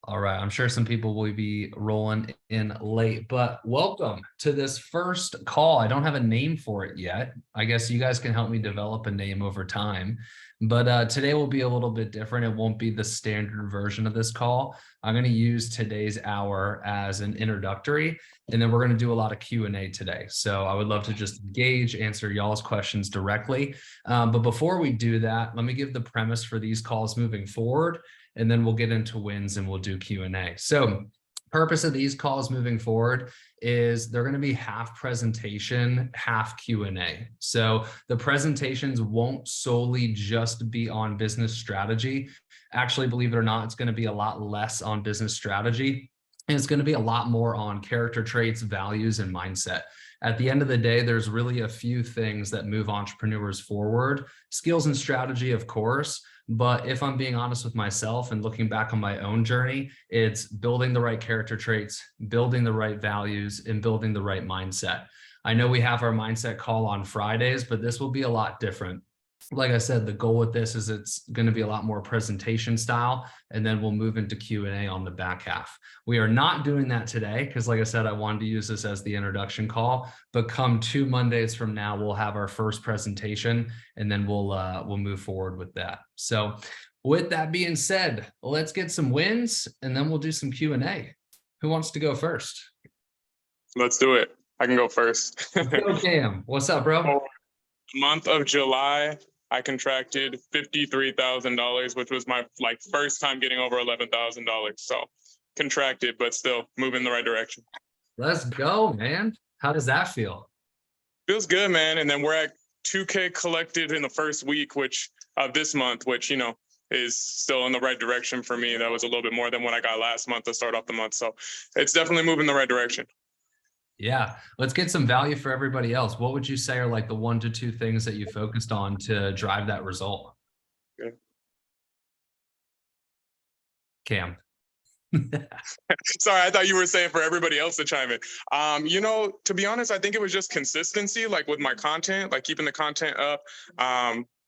All right, I'm sure some people will be rolling in late, but welcome to this first call. I don't have a name for it yet. I guess you guys can help me develop a name over time. But today will be a little bit different. It won't be the standard version of this call. I'm going to use today's hour as an introductory, and then we're going to do a lot of Q&A today. So I would love to just engage, answer y'all's questions directly. But before we do that, let me give the premise for these calls moving forward, and then we'll get into wins and we'll do Q&A. So purpose of these calls moving forward is they're going to be half presentation, half Q&A. So the presentations won't solely just be on business strategy. Actually, believe it or not, it's going to be a lot less on business strategy. And it's going to be a lot more on character traits, values, and mindset. At the end of the day, there's really a few things that move entrepreneurs forward. Skills and strategy, of course. But if I'm being honest with myself and looking back on my own journey, it's building the right character traits, building the right values, and building the right mindset. I know we have our mindset call on Fridays, but this will be a lot different. Like I said, the goal with this is it's going to be a lot more presentation style, and then we'll move into Q&A on the back half. We are not doing that today because, like I said, I wanted to use this as the introduction call, but come 2 Mondays from now, we'll have our first presentation, and then we'll move forward with that. So with that being said, let's get some wins, and then we'll do some Q&A. Who wants to go first? Let's do it. I can go first. Go Cam. What's up, bro? Month of July, I contracted $53,000, which was my first time getting over $11,000. So contracted, but still moving in the right direction. Let's go, man. How does that feel? Feels good, man. And then we're at 2K collected in the first week, which of this month, which, is still in the right direction for me. That was a little bit more than what I got last month to start off the month. So it's definitely moving in the right direction. Yeah, let's get some value for everybody else. What would you say are like the 1 to 2 things that you focused on to drive that result? Okay. Cam. Sorry, I thought you were saying for everybody else to chime in. To be honest, I think it was just consistency, like with my content, like keeping the content up,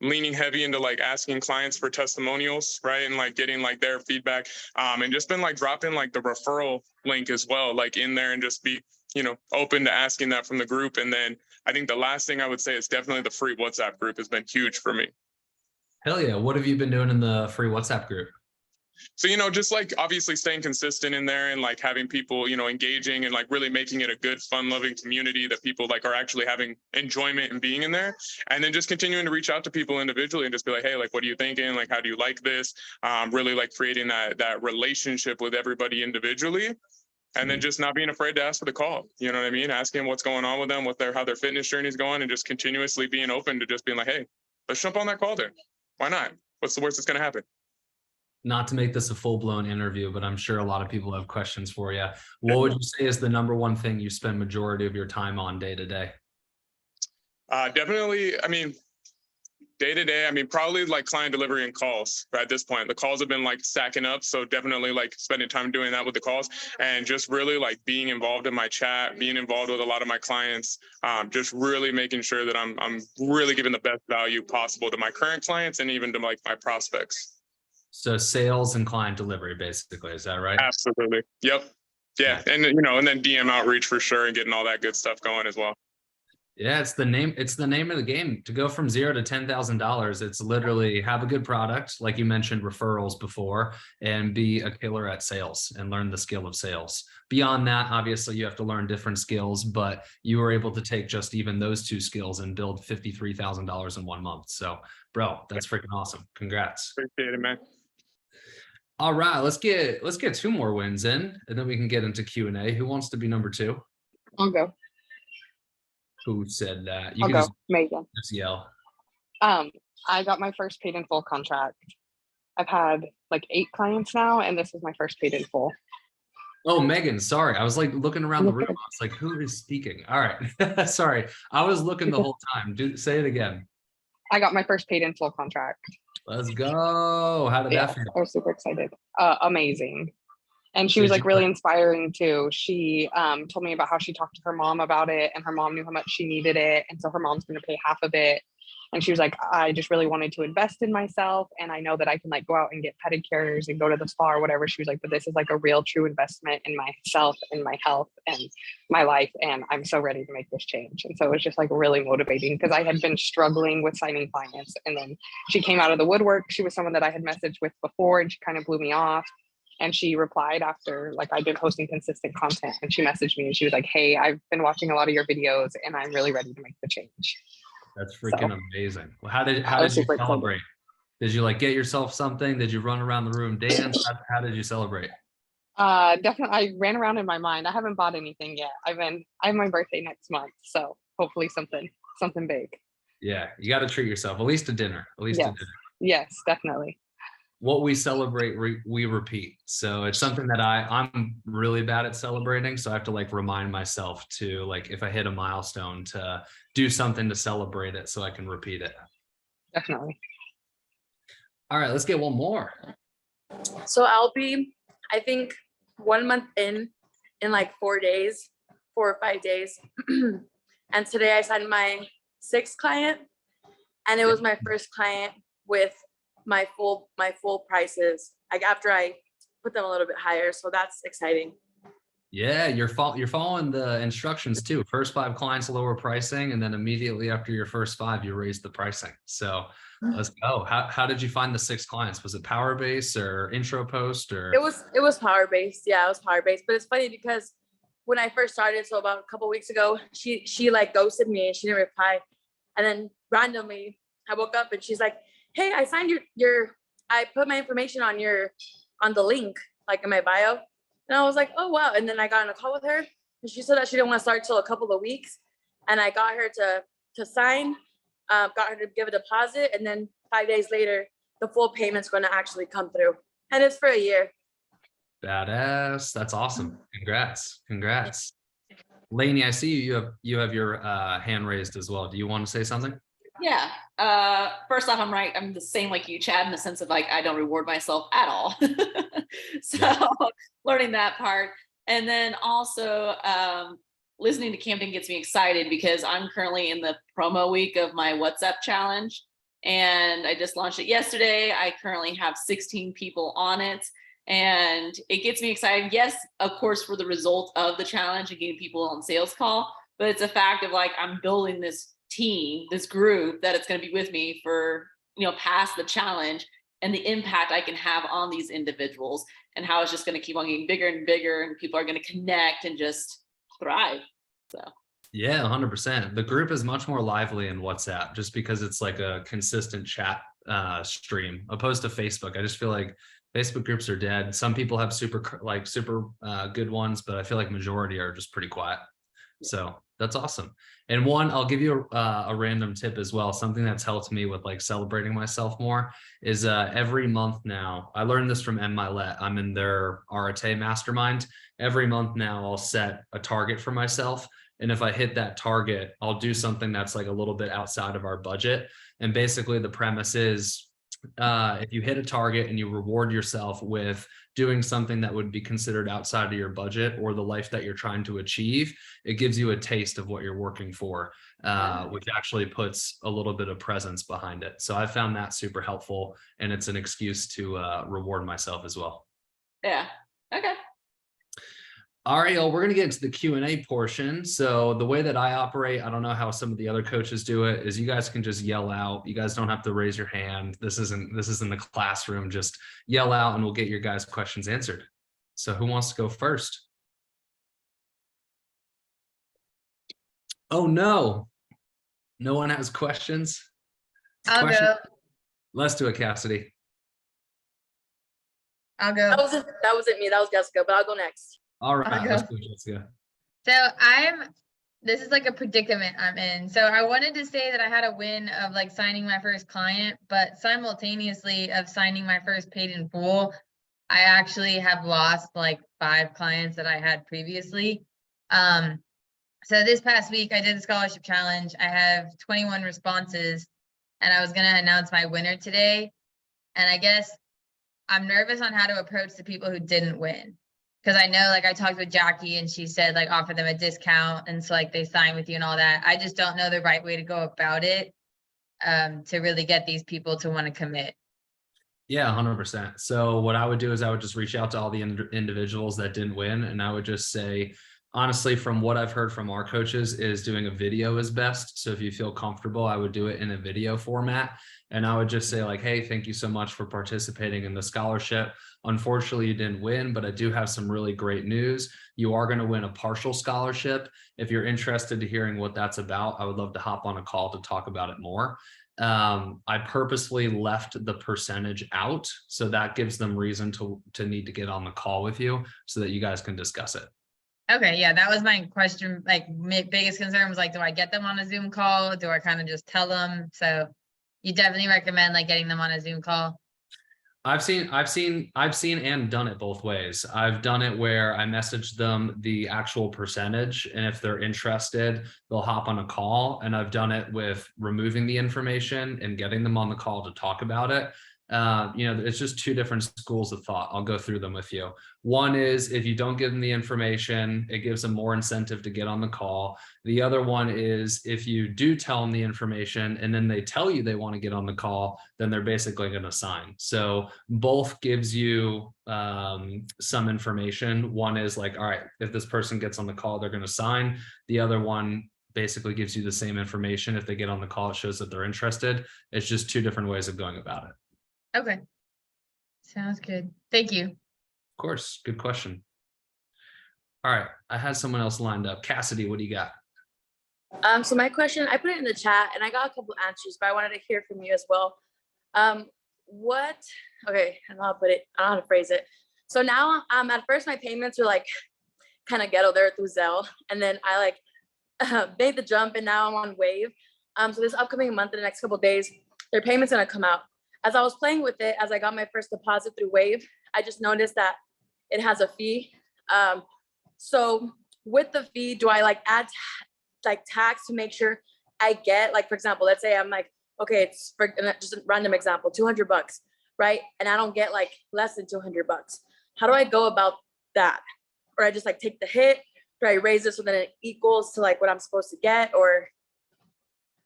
leaning heavy into like asking clients for testimonials, right? And like getting like their feedback, and just been like dropping like the referral link as well, like in there, and just be, open to asking that from the group. And then I think the last thing I would say is definitely the free WhatsApp group has been huge for me. Hell yeah. What have you been doing in the free WhatsApp group? So, just like obviously staying consistent in there and like having people, engaging and like really making it a good, fun loving community that people like are actually having enjoyment and being in there. And then just continuing to reach out to people individually and just be like, hey, like, what are you thinking? Like, how do you like this? Really like creating that relationship with everybody individually. And then just not being afraid to ask for the call. You know what I mean? Asking what's going on with them, how their fitness journey is going, and just continuously being open to just being like, hey, let's jump on that call then. Why not? What's the worst that's going to happen? Not to make this a full-blown interview, but I'm sure a lot of people have questions for you. What would you say is the number one thing you spend majority of your time on day to day? Definitely, day to day, probably like client delivery and calls. Right at this point, the calls have been like stacking up. So definitely like spending time doing that with the calls, and just really like being involved in my chat, being involved with a lot of my clients, just really making sure that I'm really giving the best value possible to my current clients and even to like my prospects. So sales and client delivery, basically. Is that right? Absolutely. Yep. Yeah. And then DM outreach for sure, and getting all that good stuff going as well. Yeah, it's the name of the game. To go from $0 to $10,000, it's literally have a good product, like you mentioned referrals before, and be a killer at sales and learn the skill of sales. Beyond that, obviously you have to learn different skills, but you were able to take just even those 2 skills and build $53,000 in 1 month. So, bro, that's freaking awesome. Congrats. Appreciate it, man. All right, let's get 2 more wins in, and then we can get into Q&A. Who wants to be number 2? I'll go. Who said that? You I'll can go. Megan. Just yell. I got my first paid in full contract. I've had like 8 clients now, and this is my first paid in full. Oh, Megan, sorry. I was like looking around the room. I was like, who is speaking? All right. Sorry. I was looking the whole time. Say it again. I got my first paid in full contract. Let's go. How did that feel? I was super excited. Amazing. And she was like really inspiring too. She told me about how she talked to her mom about it, and her mom knew how much she needed it. And so her mom's going to pay half of it. And she was like, I just really wanted to invest in myself. And I know that I can like go out and get pedicures and go to the spa or whatever. She was like, but this is like a real true investment in myself and my health and my life. And I'm so ready to make this change. And so it was just like really motivating because I had been struggling with signing clients. And then she came out of the woodwork. She was someone that I had messaged with before and she kind of blew me off. And she replied after like I've been posting consistent content, and she messaged me and she was like, hey, I've been watching a lot of your videos and I'm really ready to make the change. That's freaking amazing. Well, how did I was you super excited. celebrate? Did you like get yourself something? Did you run around the room, dance? How did you celebrate? Definitely. I ran around in my mind. I haven't bought anything yet. I have my birthday next month. So hopefully something big. Yeah, you got to treat yourself, at least a dinner, at least a Yes. dinner. Yes, definitely. What we celebrate, we repeat. So it's something that I'm really bad at celebrating. So I have to like remind myself to like, if I hit a milestone, to do something to celebrate it so I can repeat it. Definitely. All right, let's get one more. So I'll be, I think, 1 month in like 4 days, 4 or 5 days. And today I signed my 6th client, and it was my first client with my full prices, like after I put them a little bit higher. So that's exciting. Yeah, you're following the instructions too. First 5 clients, lower pricing, and then immediately after your first 5, you raise the pricing. So let's go. How did you find the 6 clients? Was it power base or intro post or? It was power based. Yeah, it was power based. But it's funny because when I first started, so about a couple weeks ago, she like ghosted me and she didn't reply. And then randomly I woke up and she's like, hey, I signed I put my information on the link, like in my bio. And I was like, oh, wow. And then I got on a call with her and she said that she didn't want to start till a couple of weeks. And I got her to sign, got her to give a deposit. And then 5 days later, the full payment's going to actually come through. And it's for a year. Badass. That's awesome. Congrats. Lainey, I see you have your hand raised as well. Do you want to say something? Yeah. First off, I'm the same like you, Chad, in the sense of like I don't reward myself at all. So yeah. Learning that part. And then also listening to Camden gets me excited because I'm currently in the promo week of my WhatsApp challenge. And I just launched it yesterday. I currently have 16 people on it. And it gets me excited. Yes, of course, for the result of the challenge and getting people on sales call. But it's a fact of like I'm building this team, this group that it's going to be with me for, past the challenge and the impact I can have on these individuals and how it's just going to keep on getting bigger and bigger and people are going to connect and just thrive. So. Yeah, 100%. The group is much more lively in WhatsApp just because it's like a consistent chat stream opposed to Facebook. I just feel like Facebook groups are dead. Some people have super good ones, but I feel like majority are just pretty quiet. So that's awesome. And I'll give you a random tip as well. Something that's helped me with like celebrating myself more is every month now, I learned this from M. Milet. I'm in their Arete mastermind. Every month now I'll set a target for myself. And if I hit that target, I'll do something that's like a little bit outside of our budget. And basically the premise is, if you hit a target and you reward yourself with doing something that would be considered outside of your budget or the life that you're trying to achieve, it gives you a taste of what you're working for, which actually puts a little bit of presence behind it. So I found that super helpful, and it's an excuse to reward myself as well. Yeah. Okay. All right, we're going to get into the Q&A portion. So the way that I operate, I don't know how some of the other coaches do it, is you guys can just yell out. You guys don't have to raise your hand. This isn't the classroom. Just yell out and we'll get your guys' questions answered. So who wants to go first? Oh, no. No one has questions? I'll go. Let's do it, Cassidy. I'll go. That wasn't me. That was Jessica, but I'll go next. All right, let's go, Jessica. So this is like a predicament I'm in. So I wanted to say that I had a win of like signing my first client, but simultaneously of signing my first paid in full, I actually have lost like 5 clients that I had previously. So this past week I did the scholarship challenge. I have 21 responses and I was going to announce my winner today. And I guess I'm nervous on how to approach the people who didn't win. Because I know, like, I talked with Jackie and she said, like, offer them a discount. And so, like, they sign with you and all that. I just don't know the right way to go about it. to really get these people to want to commit? Yeah, 100%. So what I would do is I would just reach out to all the individuals that didn't win, and I would just say, honestly, from what I've heard from our coaches, is doing a video is best. So if you feel comfortable, I would do it in a video format. And I would just say like, hey, thank you so much for participating in the scholarship. Unfortunately, you didn't win, but I do have some really great news. You are going to win a partial scholarship. If you're interested to hearing what that's about, I would love to hop on a call to talk about it more. I purposely left the percentage out, so that gives them reason to need to get on the call with you so that you guys can discuss it. Okay, yeah, that was my question. Like, biggest concern was like, do I get them on a Zoom call? Do I kind of just tell them? So you definitely recommend like getting them on a Zoom call. I've seen and done it both ways. I've done it where I message them the actual percentage, and if they're interested, they'll hop on a call. And I've done it with removing the information and getting them on the call to talk about it. It's just two different schools of thought. I'll go through them with you. One is if you don't give them the information, it gives them more incentive to get on the call. The other one is if you do tell them the information and then they tell you they want to get on the call, then they're basically going to sign. So both gives you some information. One is like, all right, if this person gets on the call, they're going to sign. The other one basically gives you the same information. If they get on the call, it shows that they're interested. It's just two different ways of going about it. Okay. Sounds good. Thank you. Of course. Good question. All right. I had someone else lined up. Cassidy, what do you got? So my question, I put it in the chat and I got a couple answers, but I wanted to hear from you as well. Okay, I don't know how to put it. I don't know how to phrase it. So now, at first my payments were like kind of ghetto there through Zelle. And then I like made the jump and now I'm on Wave. So this upcoming month, in the next couple of days, their payment's gonna come out. As I was playing with it, as I got my first deposit through Wave, I just noticed that it has a fee. So with the fee, do I like add like tax to make sure I get, like, for example, let's say I'm like, okay, it's for just a random example, $200, right? And I don't get like less than $200. How do I go about that? Or I just like take the hit? Do I raise it so that it equals to like what I'm supposed to get? Or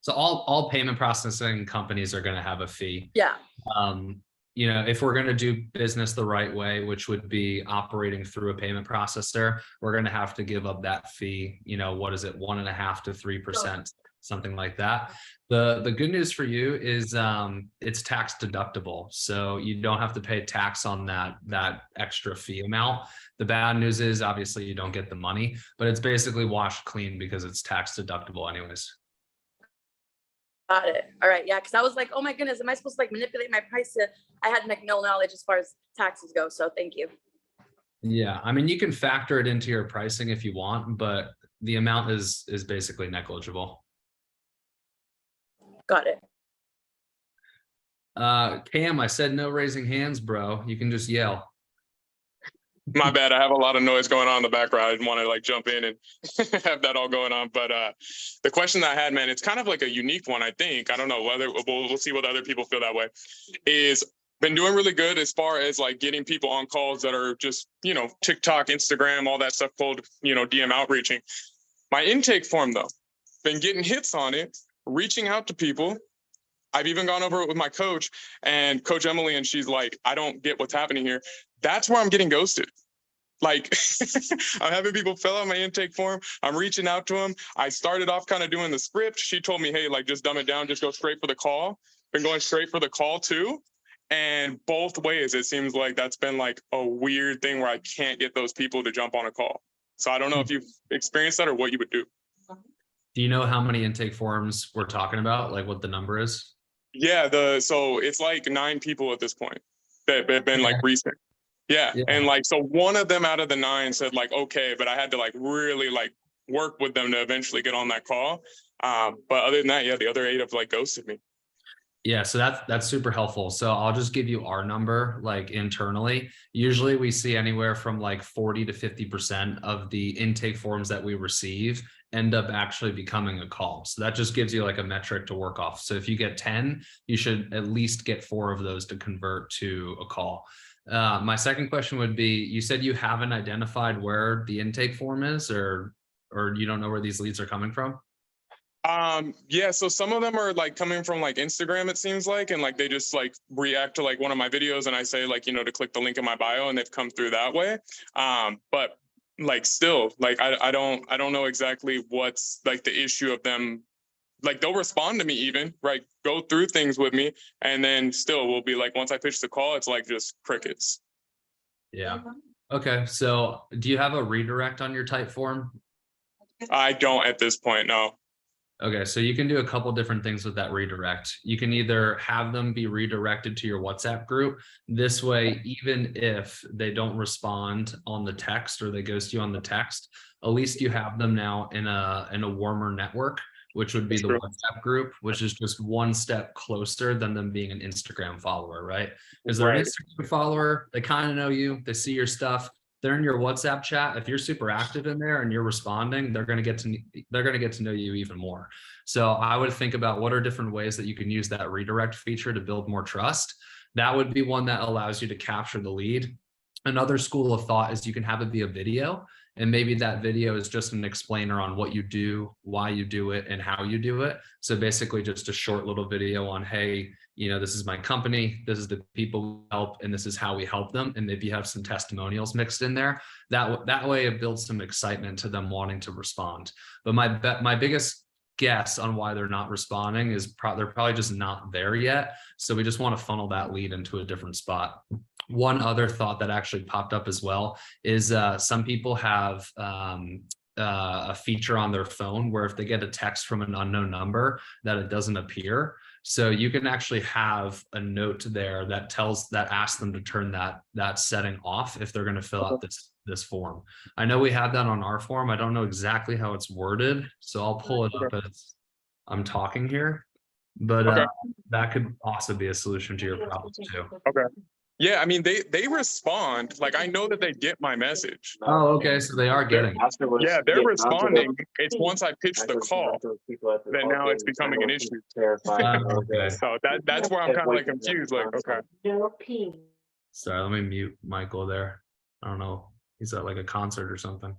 So all payment processing companies are going to have a fee. yeah. If we're going to do business the right way, which would be operating through a payment processor, we're going to have to give up that fee. What is it? 1.5% to 3%, something like that. The good news for you is it's tax deductible. So you don't have to pay tax on that extra fee amount. The bad news is obviously you don't get the money, but it's basically washed clean because it's tax deductible anyways. Got it. All right. Yeah. Cause I was like, oh my goodness, am I supposed to like manipulate my price? I had like no knowledge as far as taxes go. So thank you. Yeah. I mean, you can factor it into your pricing if you want, but the amount is basically negligible. Got it. Cam, I said no raising hands, bro. You can just yell. My bad. I have a lot of noise going on in the background. I didn't want to like jump in and have that all going on. But the question that I had, man, it's kind of like a unique one, I think. I don't know whether we'll see whether other people feel that way. Is been doing really good as far as like getting people on calls that are just, TikTok, Instagram, all that stuff called, DM outreaching. My intake form, though, been getting hits on it, reaching out to people. I've even gone over it with my coach and Coach Emily, and she's like, I don't get what's happening here. That's where I'm getting ghosted. Like I'm having people fill out my intake form. I'm reaching out to them. I started off kind of doing the script. She told me, hey, like just dumb it down, just go straight for the call. Been going straight for the call too. And both ways, it seems like that's been like a weird thing where I can't get those people to jump on a call. So I don't know if you've experienced that or what you would do. Do you know how many intake forms we're talking about? Like what the number is? Yeah, so it's like 9 people at this point that have been like recent. Yeah. And like, so one of them out of the 9 said like, okay, but I had to like really like work with them to eventually get on that call. But other than that, yeah, the other 8 have like ghosted me. Yeah, so that's super helpful. So I'll just give you our number like internally. Usually we see anywhere from like 40 to 50% of the intake forms that we receive end up actually becoming a call. So that just gives you like a metric to work off. So if you get 10, you should at least get 4 of those to convert to a call. My second question would be, you said you haven't identified where the intake form is or you don't know where these leads are coming from? Yeah, so some of them are like coming from like Instagram, it seems like, and like they just like react to like one of my videos and I say like, you know, to click the link in my bio and they've come through that way. But like still, like I don't know exactly what's like the issue of them. Like they'll respond to me even, right? Go through things with me, and then still we'll be like, once I pitch the call, it's like just crickets. Yeah. Okay. So do you have a redirect on your type form? I don't at this point, no. Okay, so you can do a couple different things with that redirect. You can either have them be redirected to your WhatsApp group. This way, even if they don't respond on the text or they ghost you on the text, at least you have them now in a warmer network, which would be That's the true. WhatsApp group, which is just one step closer than them being an Instagram follower, right? Because they're an Right. Instagram follower, they kind of know you, they see your stuff. They're in your WhatsApp chat. If you're super active in there and you're responding, they're going to get to know you even more. So I would think about what are different ways that you can use that redirect feature to build more trust. That would be one that allows you to capture the lead. Another school of thought is you can have it be a video, and maybe that video is just an explainer on what you do, why you do it, and how you do it. So basically just a short little video on, hey, you know, this is my company, this is the people we help, and this is how we help them. And maybe you have some testimonials mixed in there. That way it builds some excitement to them wanting to respond. But my biggest guess on why they're not responding is they're probably just not there yet. So we just want to funnel that lead into a different spot. One other thought that actually popped up as well is some people have a feature on their phone where if they get a text from an unknown number that it doesn't appear. So you can actually have a note there that asks them to turn that setting off if they're going to fill out this form. I know we have that on our form. I don't know exactly how it's worded, so I'll pull it up as I'm talking here. But Okay. that could also be a solution to your problem too. Okay. Yeah, I mean they respond. Like I know that they get my message. Oh, okay. So they are getting it. Yeah, they're responding. It's once I pitch the call that now it's becoming an issue. Okay. So that's where I'm kind of like confused. Like, okay. Sorry, let me mute Michael there. I don't know. He's at like a concert or something.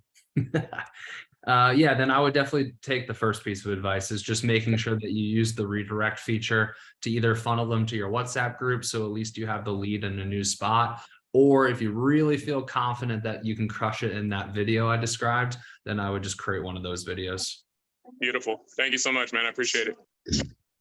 Yeah, then I would definitely take the first piece of advice is just making sure that you use the redirect feature to either funnel them to your WhatsApp group. So at least you have the lead in a new spot. Or if you really feel confident that you can crush it in that video I described, then I would just create one of those videos. Beautiful. Thank you so much, man. I appreciate it.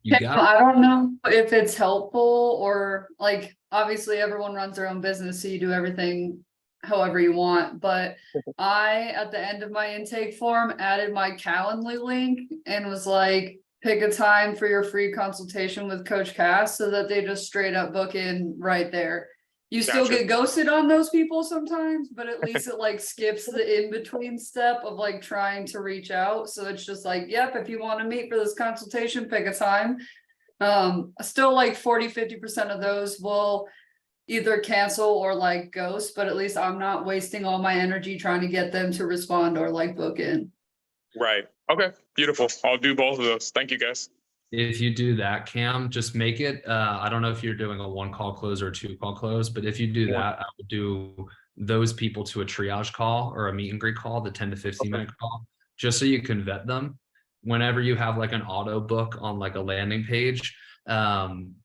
You got it. I don't know if it's helpful or like, obviously everyone runs their own business, so you do everything however you want, but I, at the end of my intake form, added my Calendly link and was like, pick a time for your free consultation with Coach Cass, so that they just straight up book in right there. You still Gotcha. get ghosted on those people sometimes, but at least it like skips the in-between step of like trying to reach out. So it's just like, yep, if you want to meet for this consultation, pick a time. Still like 40-50% of those will either cancel or like ghost, but at least I'm not wasting all my energy trying to get them to respond or like book in. Right. Okay. Beautiful. I'll do both of those. Thank you, guys. If you do that, Cam, just make it, I don't know if you're doing a 1-call close or a 2-call close, but if you do that, I would do those people to a triage call or a meet and greet call, the 10 to 15 minute call, just so you can vet them. Whenever you have like an auto book on like a landing page,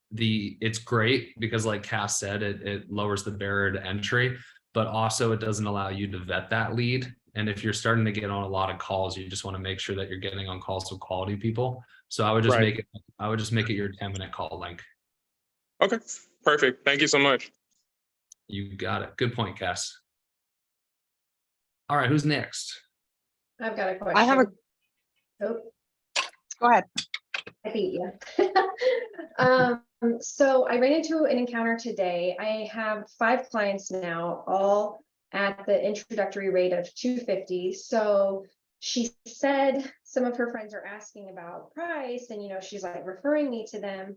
it's great because like Cass said, it lowers the barrier to entry, but also it doesn't allow you to vet that lead. And if you're starting to get on a lot of calls, you just want to make sure that you're getting on calls with quality people. So I would just Right. make it your 10-minute call link. Okay. Perfect. Thank you so much. You got it. Good point, Cass. All right, who's next? I've got a question. I have a, Oh, go ahead. I beat you. So I ran into an encounter today. I have 5 clients now, all at the introductory rate of $250. So she said some of her friends are asking about price, and she's like referring me to them.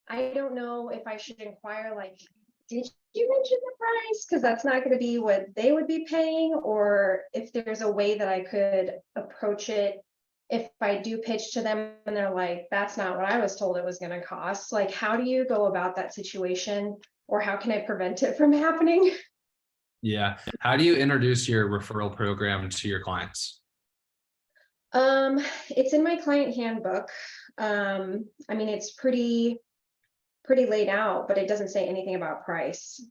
I don't know if I should inquire, like, did you mention the price? Because that's not going to be what they would be paying, or if there's a way that I could approach it if I do pitch to them and they're like, that's not what I was told it was going to cost. Like, how do you go about that situation, or how can I prevent it from happening? Yeah. How do you introduce your referral program to your clients? It's in my client handbook. I mean, it's pretty laid out, but it doesn't say anything about price.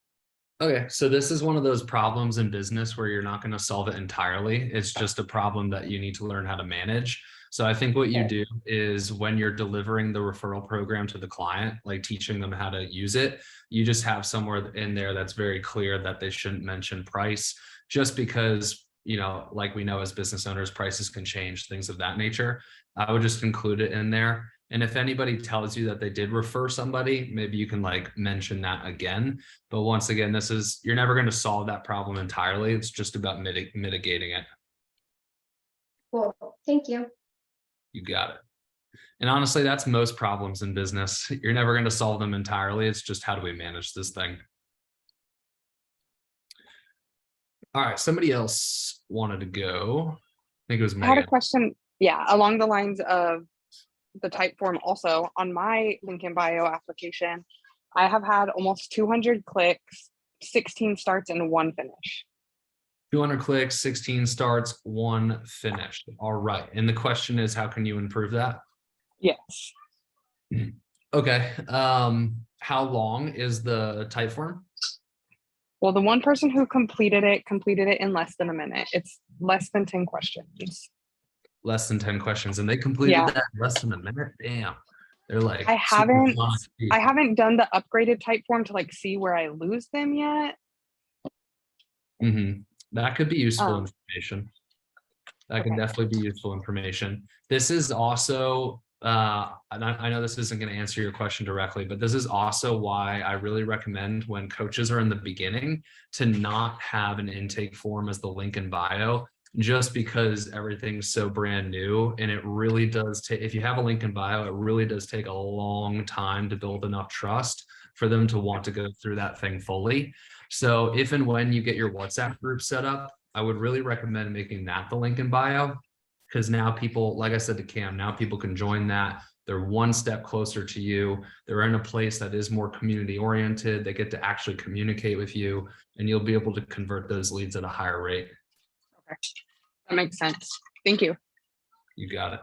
Okay, so this is one of those problems in business where you're not going to solve it entirely. It's just a problem that you need to learn how to manage. So I think what you Okay. do is when you're delivering the referral program to the client, like teaching them how to use it, you just have somewhere in there that's very clear that they shouldn't mention price, just because, you know, like we know as business owners, prices can change, things of that nature. I would just include it in there. And if anybody tells you that they did refer somebody, maybe you can like mention that again. But once again, you're never going to solve that problem entirely. It's just about mitigating it. Cool, thank you. You got it. And honestly, that's most problems in business. You're never going to solve them entirely. It's just how do we manage this thing? All right, somebody else wanted to go. I think it was I had a Megan. question, yeah, along the lines of the type form also. On my LinkedIn bio application, I have had almost 200 clicks, 16 starts, and 1 finish. 200 clicks, 16 starts, 1 finished. All right. And the question is, how can you improve that? Yes. Okay. How long is the type form? Well, the one person who completed it in less than a minute. It's less than 10 questions. Less than 10 questions, and they completed Yeah. that in less than a minute. Damn. They're like, I super haven't- on speed. I haven't done the upgraded type form to like see where I lose them yet. That could be useful Um, information. That can okay. definitely be useful information. This is also, and I know this isn't going to answer your question directly, but this is also why I really recommend when coaches are in the beginning to not have an intake form as the link in bio, just because everything's so brand new. And it really does take, if you have a link in bio, it really does take a long time to build enough trust for them to want to go through that thing fully. So if and when you get your WhatsApp group set up, I would really recommend making that the link in bio, because now people, like I said to Cam, now people can join that. They're one step closer to you. They're in a place that is more community oriented. They get to actually communicate with you, and you'll be able to convert those leads at a higher rate. Okay. That makes sense. Thank you. You got it.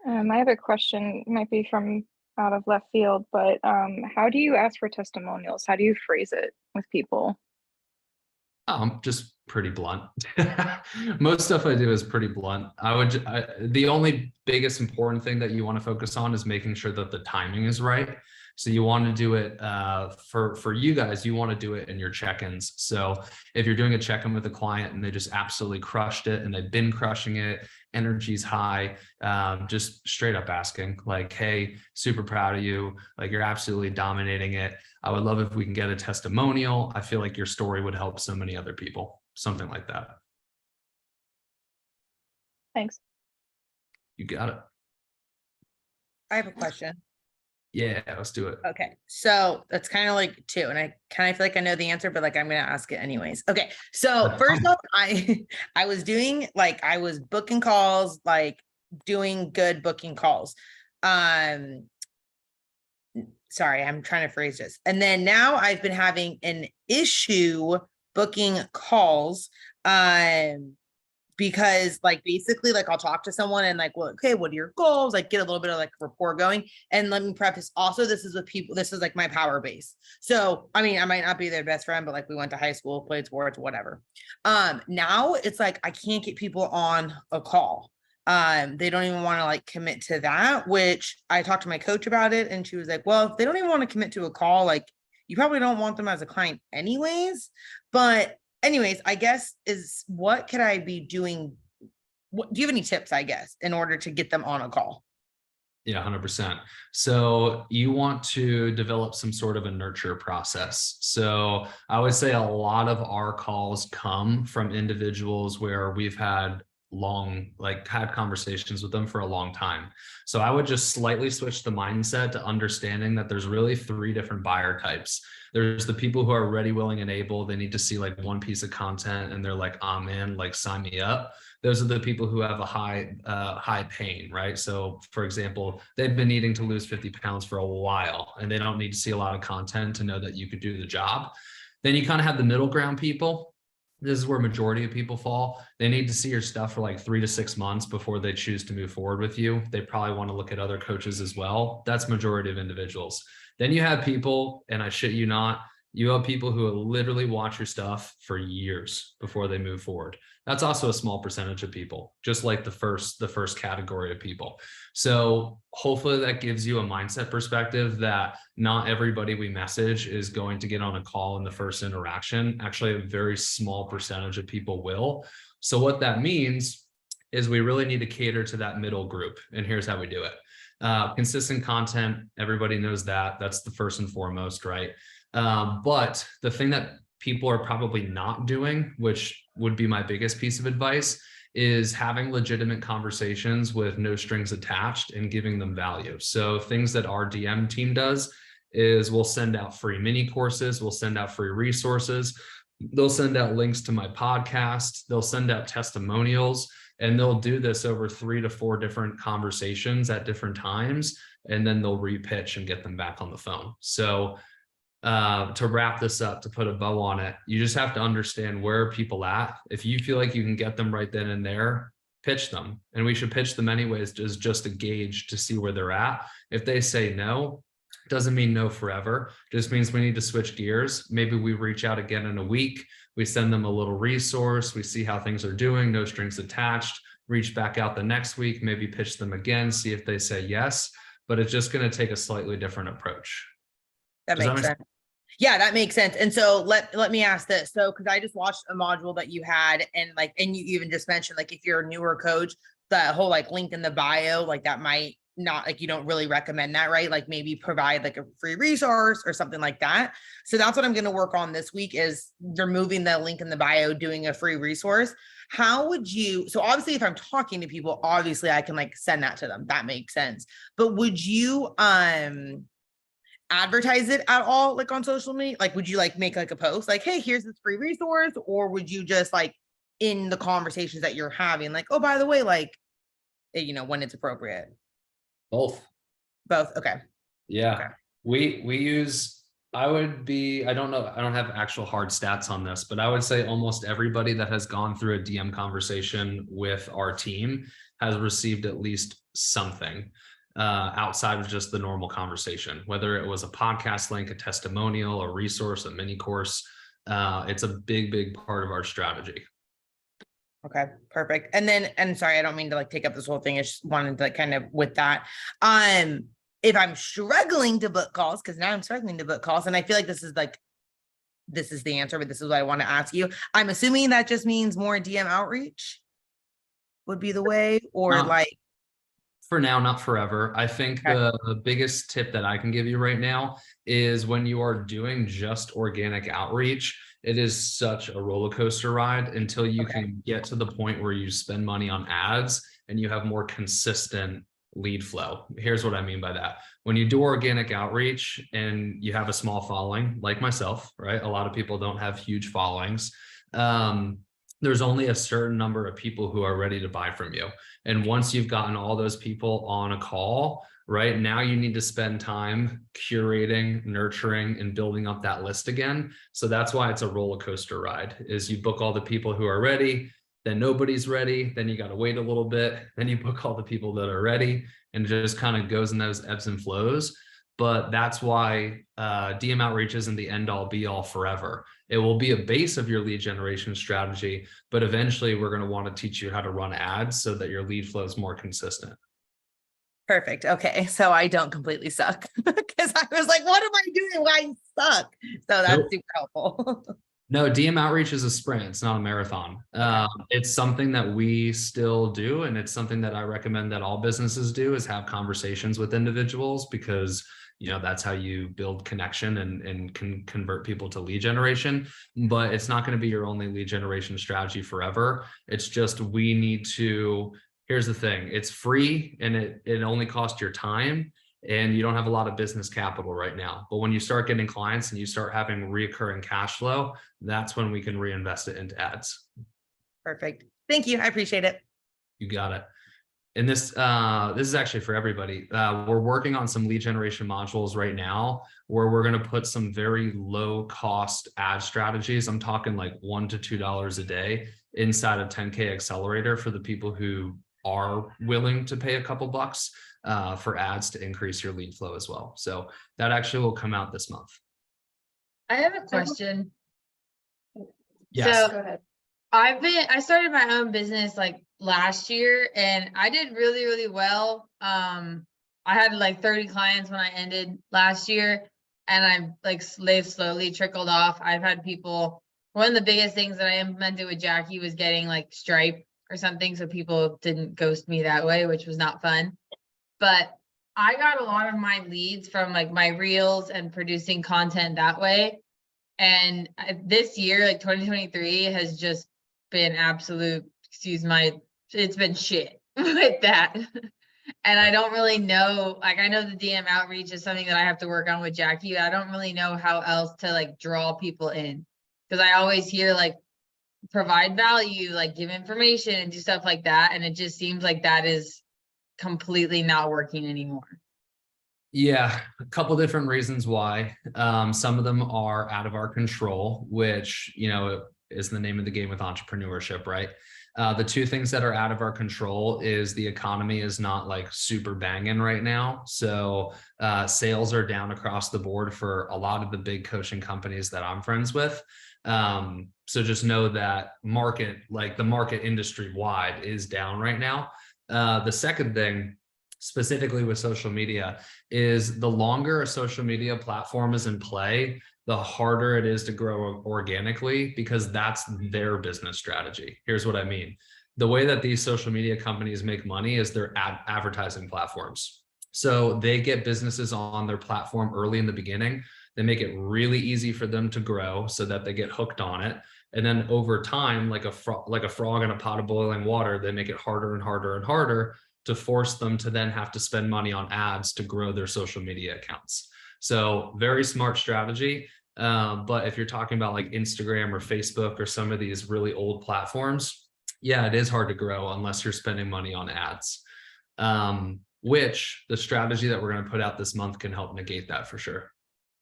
I have a question, might be from out of left field, but how do you ask for testimonials? How do you phrase it with people? Just pretty blunt. Most stuff I do is pretty blunt. The only biggest important thing that you want to focus on is making sure that the timing is right. So you want to do it for you guys, you want to do it in your check-ins. So if you're doing a check-in with a client and they just absolutely crushed it and they've been crushing it, energy's high, just straight up asking like, hey, super proud of you. Like, you're absolutely dominating it. I would love if we can get a testimonial. I feel like your story would help so many other people. Something like that. Thanks. You got it. I have a question. Yeah, let's do it. Okay, so that's kind of like two, and I kind of feel like I know the answer, but like I'm gonna ask it anyways. Okay, so That's first fine. off, I was doing like I was booking calls, like doing good booking calls. Sorry, I'm trying to phrase this. And then now I've been having an issue booking calls. Because like basically like I'll talk to someone and like, well, okay, what are your goals? Like get a little bit of like rapport going. And let me preface also, this is with people, this is like my power base. So I mean, I might not be their best friend, but like we went to high school, played sports, whatever. Now it's like I can't get people on a call. They don't even want to like commit to that, which I talked to my coach about it, and she was like, well, if they don't even want to commit to a call, like you probably don't want them as a client anyways. But anyways, I guess is what could I be doing? What, do you have any tips, I guess, in order to get them on a call? Yeah, 100%. So you want to develop some sort of a nurture process. So I would say a lot of our calls come from individuals where we've had had conversations with them for a long time. So I would just slightly switch the mindset to understanding that there's really 3 different buyer types. There's the people who are ready, willing, and able. They need to see like one piece of content and they're like, oh man, like sign me up. Those are the people who have a high pain, right? So for example, they've been needing to lose 50 pounds for a while and they don't need to see a lot of content to know that you could do the job. Then you kind of have the middle ground people. this is where majority of people fall. They need to see your stuff for like 3 to 6 months before they choose to move forward with you. They probably want to look at other coaches as well. That's majority of individuals. Then you have people, and I shit you not, you have people who will literally watch your stuff for years before they move forward. That's also a small percentage of people, just like the first category of people. So hopefully that gives you a mindset perspective that not everybody we message is going to get on a call in the first interaction. Actually, a very small percentage of people will. So what that means is we really need to cater to that middle group. And here's how we do it. Consistent content, everybody knows that. That's the first and foremost, right? But the thing that people are probably not doing, which would be my biggest piece of advice, is having legitimate conversations with no strings attached and giving them value. So things that our DM team does is we'll send out free mini courses, we'll send out free resources, they'll send out links to my podcast, they'll send out testimonials, and they'll do this over 3 to 4 different conversations at different times, and then they'll repitch and get them back on the phone. So to wrap this up, to put a bow on it, you just have to understand where are people at. If you feel like you can get them right then and there, pitch them. And we should pitch them anyways, as just a gauge to see where they're at. If they say no, doesn't mean no forever, just means we need to switch gears. Maybe we reach out again in a week, we send them a little resource, we see how things are doing, no strings attached, reach back out the next week, maybe pitch them again, see if they say yes, but it's just going to take a slightly different approach. That makes sense. Yeah, that makes sense. And so let me ask this. So, because I just watched a module that you had, and you even just mentioned, like, if you're a newer coach, the whole like link in the bio, like that might not, like, you don't really recommend that, right? Like maybe provide like a free resource or something like that. So that's what I'm going to work on this week, is removing the link in the bio, doing a free resource. How would you, so obviously if I'm talking to people, obviously I can like send that to them. That makes sense. But would you, advertise it at all, like on social media? Like, would you like make like a post like, hey, here's this free resource? Or would you just like in the conversations that you're having, like, oh, by the way, like, you know, when it's appropriate? Both. Okay. Yeah. Okay. We use, I don't know, I don't have actual hard stats on this, but I would say almost everybody that has gone through a DM conversation with our team has received at least something outside of just the normal conversation, whether it was a podcast link, a testimonial, a resource, a mini course. It's a big part of our strategy. Okay, perfect. And sorry, I don't mean to like take up this whole thing. I just wanted to kind of with that. If I'm struggling to book calls, because now I'm struggling to book calls, and I feel like this is the answer, but this is what I want to ask you. I'm assuming that just means more DM outreach would be the way, or like. For now, not forever. I think the biggest tip that I can give you right now is when you are doing just organic outreach, it is such a roller coaster ride until you can get to the point where you spend money on ads and you have more consistent lead flow. Here's what I mean by that. When you do organic outreach and you have a small following, like myself, right? A lot of people don't have huge followings. There's only a certain number of people who are ready to buy from you. And once you've gotten all those people on a call, right now you need to spend time curating, nurturing, and building up that list again. So that's why it's a roller coaster ride, is you book all the people who are ready, then nobody's ready, then you got to wait a little bit, then you book all the people that are ready, and it just kind of goes in those ebbs and flows. But that's why DM outreach isn't the end all be all forever. It will be a base of your lead generation strategy, but eventually we're going to want to teach you how to run ads so that your lead flow is more consistent. Perfect. Okay. So I don't completely suck, because I was like, what am I doing? Why I suck? So that's super helpful. No, DM outreach is a sprint. It's not a marathon. It's something that we still do. And it's something that I recommend that all businesses do, is have conversations with individuals, because that's how you build connection and can convert people to lead generation. But it's not going to be your only lead generation strategy forever. It's just, we need to, here's the thing, it's free and it only costs your time, and you don't have a lot of business capital right now. But when you start getting clients and you start having recurring cash flow, that's when we can reinvest it into ads. Perfect. Thank you. I appreciate it. You got it. and this is actually for everybody. We're working on some lead generation modules right now where we're going to put some very low cost ad strategies. I'm talking like $1 to $2 a day inside of 10K Accelerator for the people who are willing to pay a couple bucks for ads to increase your lead flow as well. So that actually will come out this month. I have a question. Yes. So Go ahead. I started my own business like last year and I did really, really well. I had like 30 clients when I ended last year and I've like they've slowly trickled off. I've had people, one of the biggest things that I implemented with Jackie was getting like Stripe or something so people didn't ghost me that way, which was not fun. But I got a lot of my leads from like my reels and producing content that way. And this year, like 2023 has just been absolute, it's been shit with that. And I don't really know, like I know the DM outreach is something that I have to work on with Jackie. I don't really know how else to like draw people in. Because I always hear like provide value, like give information and do stuff like that. And it just seems like that is completely not working anymore. Yeah, a couple different reasons why. Some of them are out of our control, which, you know, is the name of the game with entrepreneurship, right? The two things that are out of our control is the economy is not like super banging right now. So sales are down across the board for a lot of the big coaching companies that I'm friends with. So just know that the market industry wide is down right now. The second thing, specifically with social media, is the longer a social media platform is in play, the harder it is to grow organically because that's their business strategy. Here's what I mean. The way that these social media companies make money is their advertising platforms. So they get businesses on their platform early in the beginning. They make it really easy for them to grow so that they get hooked on it. And then over time, like a frog in a pot of boiling water, they make it harder and harder and harder to force them to then have to spend money on ads to grow their social media accounts. So very smart strategy. But if you're talking about like Instagram or Facebook or some of these really old platforms, yeah, it is hard to grow unless you're spending money on ads, which the strategy that we're going to put out this month can help negate that for sure.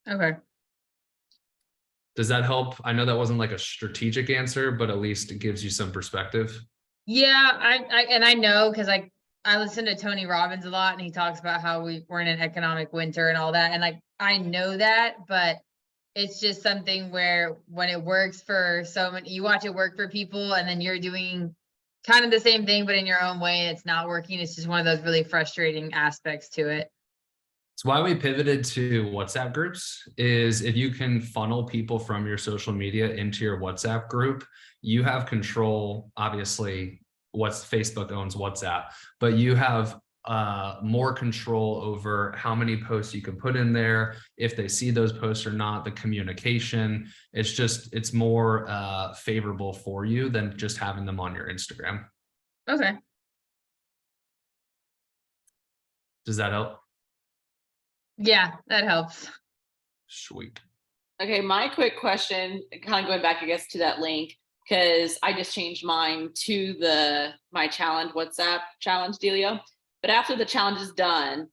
Okay. Does that help? I know that wasn't like a strategic answer, but at least it gives you some perspective. Yeah, I know because I listen to Tony Robbins a lot and he talks about how we're in an economic winter and all that. And like, I know that, but it's just something where when it works for so many, you watch it work for people and then you're doing kind of the same thing, but in your own way, and it's not working. It's just one of those really frustrating aspects to it. It's why we pivoted to WhatsApp groups. Is if you can funnel people from your social media into your WhatsApp group, you have control. Obviously, Facebook owns WhatsApp, but you have more control over how many posts you can put in there, if they see those posts or not, the communication. It's more favorable for you than just having them on your Instagram. Okay. Does that help? Yeah, that helps. Sweet. Okay, my quick question, kind of going back, I guess, to that link, because I just changed mine to my challenge, WhatsApp challenge dealio. But after the challenge is done,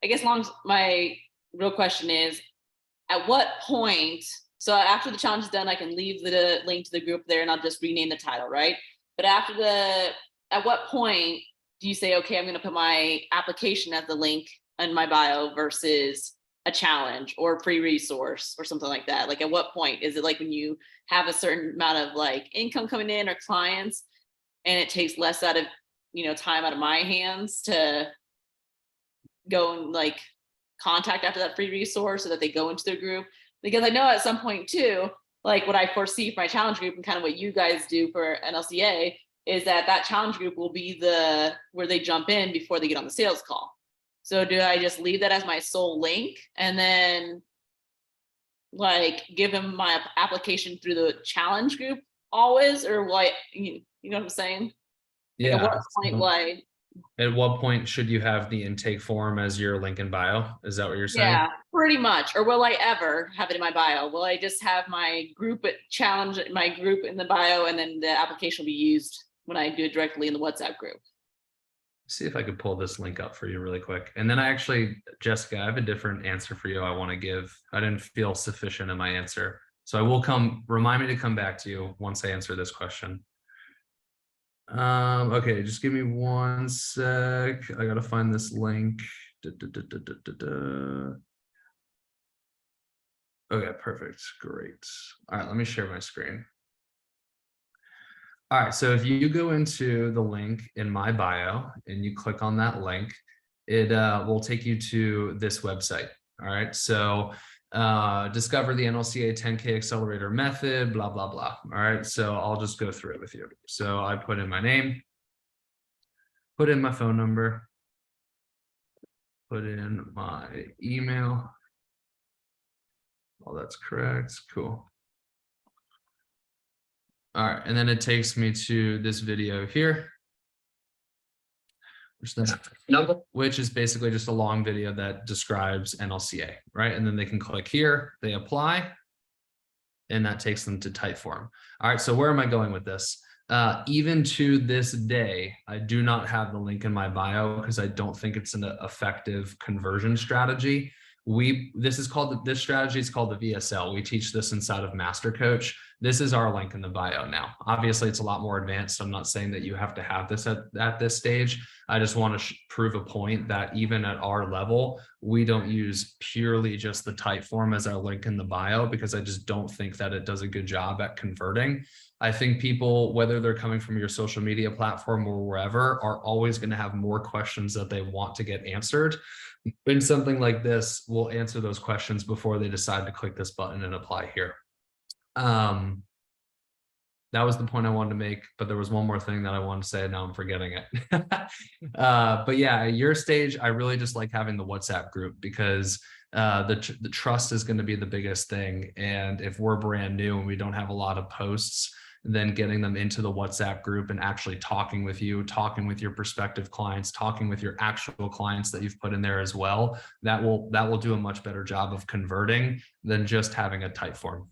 I guess my real question is, at what point, so after the challenge is done, I can leave the link to the group there and I'll just rename the title, right? But at what point do you say, okay, I'm going to put my application as the link in my bio versus a challenge or free resource or something like that? Like, at what point is it like when you have a certain amount of like income coming in or clients and it takes less out of, time out of my hands to go and like contact after that free resource so that they go into their group? Because I know at some point too, like what I foresee for my challenge group and kind of what you guys do for NLCA is that challenge group will be where they jump in before they get on the sales call. So do I just leave that as my sole link and then like give them my application through the challenge group always, or what? You know what I'm saying? Yeah. Like, at what point should you have the intake form as your link in bio? Is that what you're saying? Yeah, pretty much. Or will I ever have it in my bio? Will I just have my group challenge, my group in the bio, and then the application will be used when I do it directly in the WhatsApp group? See if I could pull this link up for you really quick. And then I actually, Jessica, I have a different answer for you I want to give. I didn't feel sufficient in my answer. So I will remind me to come back to you once I answer this question. Okay, just give me one sec. I gotta find this link. Okay, perfect. Great. All right, let me share my screen. All right, so if you go into the link in my bio and you click on that link, it will take you to this website. All right, so discover the NLCA 10K accelerator method, blah, blah, blah. All right, so I'll just go through it with you. So I put in my name, put in my phone number, put in my email. All that's correct. Cool. All right, and then it takes me to this video here, which is basically just a long video that describes NLCA, right? And then they can click here, they apply, and that takes them to Typeform. All right, so where am I going with this? Even to this day, I do not have the link in my bio because I don't think it's an effective conversion strategy. This strategy is called the VSL. We teach this inside of Master Coach. This is our link in the bio now. Obviously, it's a lot more advanced. I'm not saying that you have to have this at this stage. I just want to prove a point that even at our level, we don't use purely just the Typeform as our link in the bio because I just don't think that it does a good job at converting. I think people, whether they're coming from your social media platform or wherever, are always going to have more questions that they want to get answered. And something like this will answer those questions before they decide to click this button and apply here. That was the point I wanted to make, but there was one more thing that I wanted to say, and now I'm forgetting it. But yeah, at your stage, I really just like having the WhatsApp group because the trust is going to be the biggest thing. And if we're brand new and we don't have a lot of posts, then getting them into the WhatsApp group and actually talking with you, talking with your prospective clients, talking with your actual clients that you've put in there as well, that will do a much better job of converting than just having a Typeform.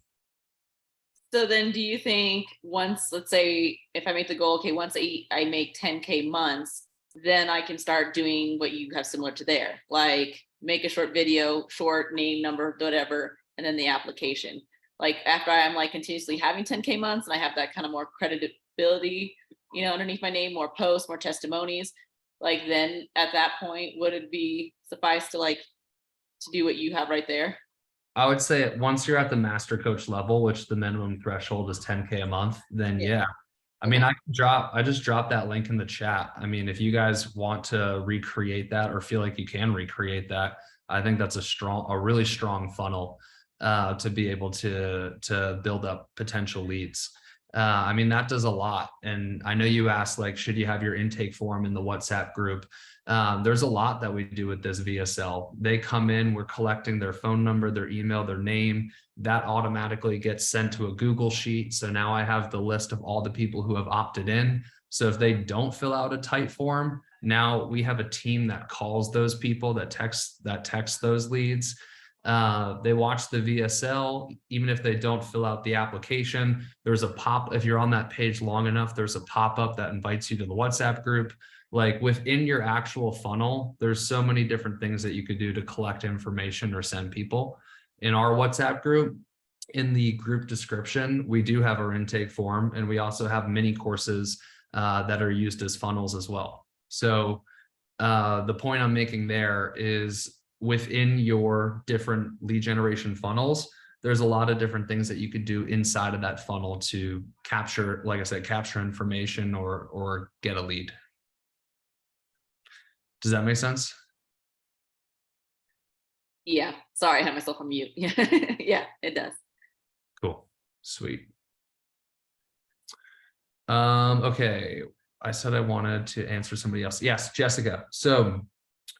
So then do you think once, let's say if I make the goal, okay, once I make 10K months, then I can start doing what you have similar to there, like make a short video, short name, number, whatever, and then the application. Like after I'm like continuously having 10K months and I have that kind of more credibility, underneath my name, more posts, more testimonies, like then at that point, would it be suffice to do what you have right there? I would say once you're at the Master Coach level, which the minimum threshold is 10K a month, then yeah. I mean, I just dropped that link in the chat. I mean, if you guys want to recreate that or feel like you can recreate that, I think that's a really strong funnel to be able to build up potential leads. I mean, that does a lot. And I know you asked, should you have your intake form in the WhatsApp group? There's a lot that we do with this VSL. They come in, we're collecting their phone number, their email, their name. That automatically gets sent to a Google Sheet. So now I have the list of all the people who have opted in. So if they don't fill out a Typeform, now we have a team that calls those people, that text those leads. They watch the VSL, even if they don't fill out the application, there's if you're on that page long enough, there's a pop-up that invites you to the WhatsApp group. Within your actual funnel, there's so many different things that you could do to collect information or send people. In our WhatsApp group, in the group description, we do have our intake form, and we also have mini courses that are used as funnels as well. So the point I'm making there is, within your different lead generation funnels, there's a lot of different things that you could do inside of that funnel to capture, like I said, capture information or get a lead. Does that make sense? Yeah, sorry, I had myself on mute. Yeah, yeah, it does. Cool, sweet. Okay, I said I wanted to answer somebody else. Yes, Jessica. So,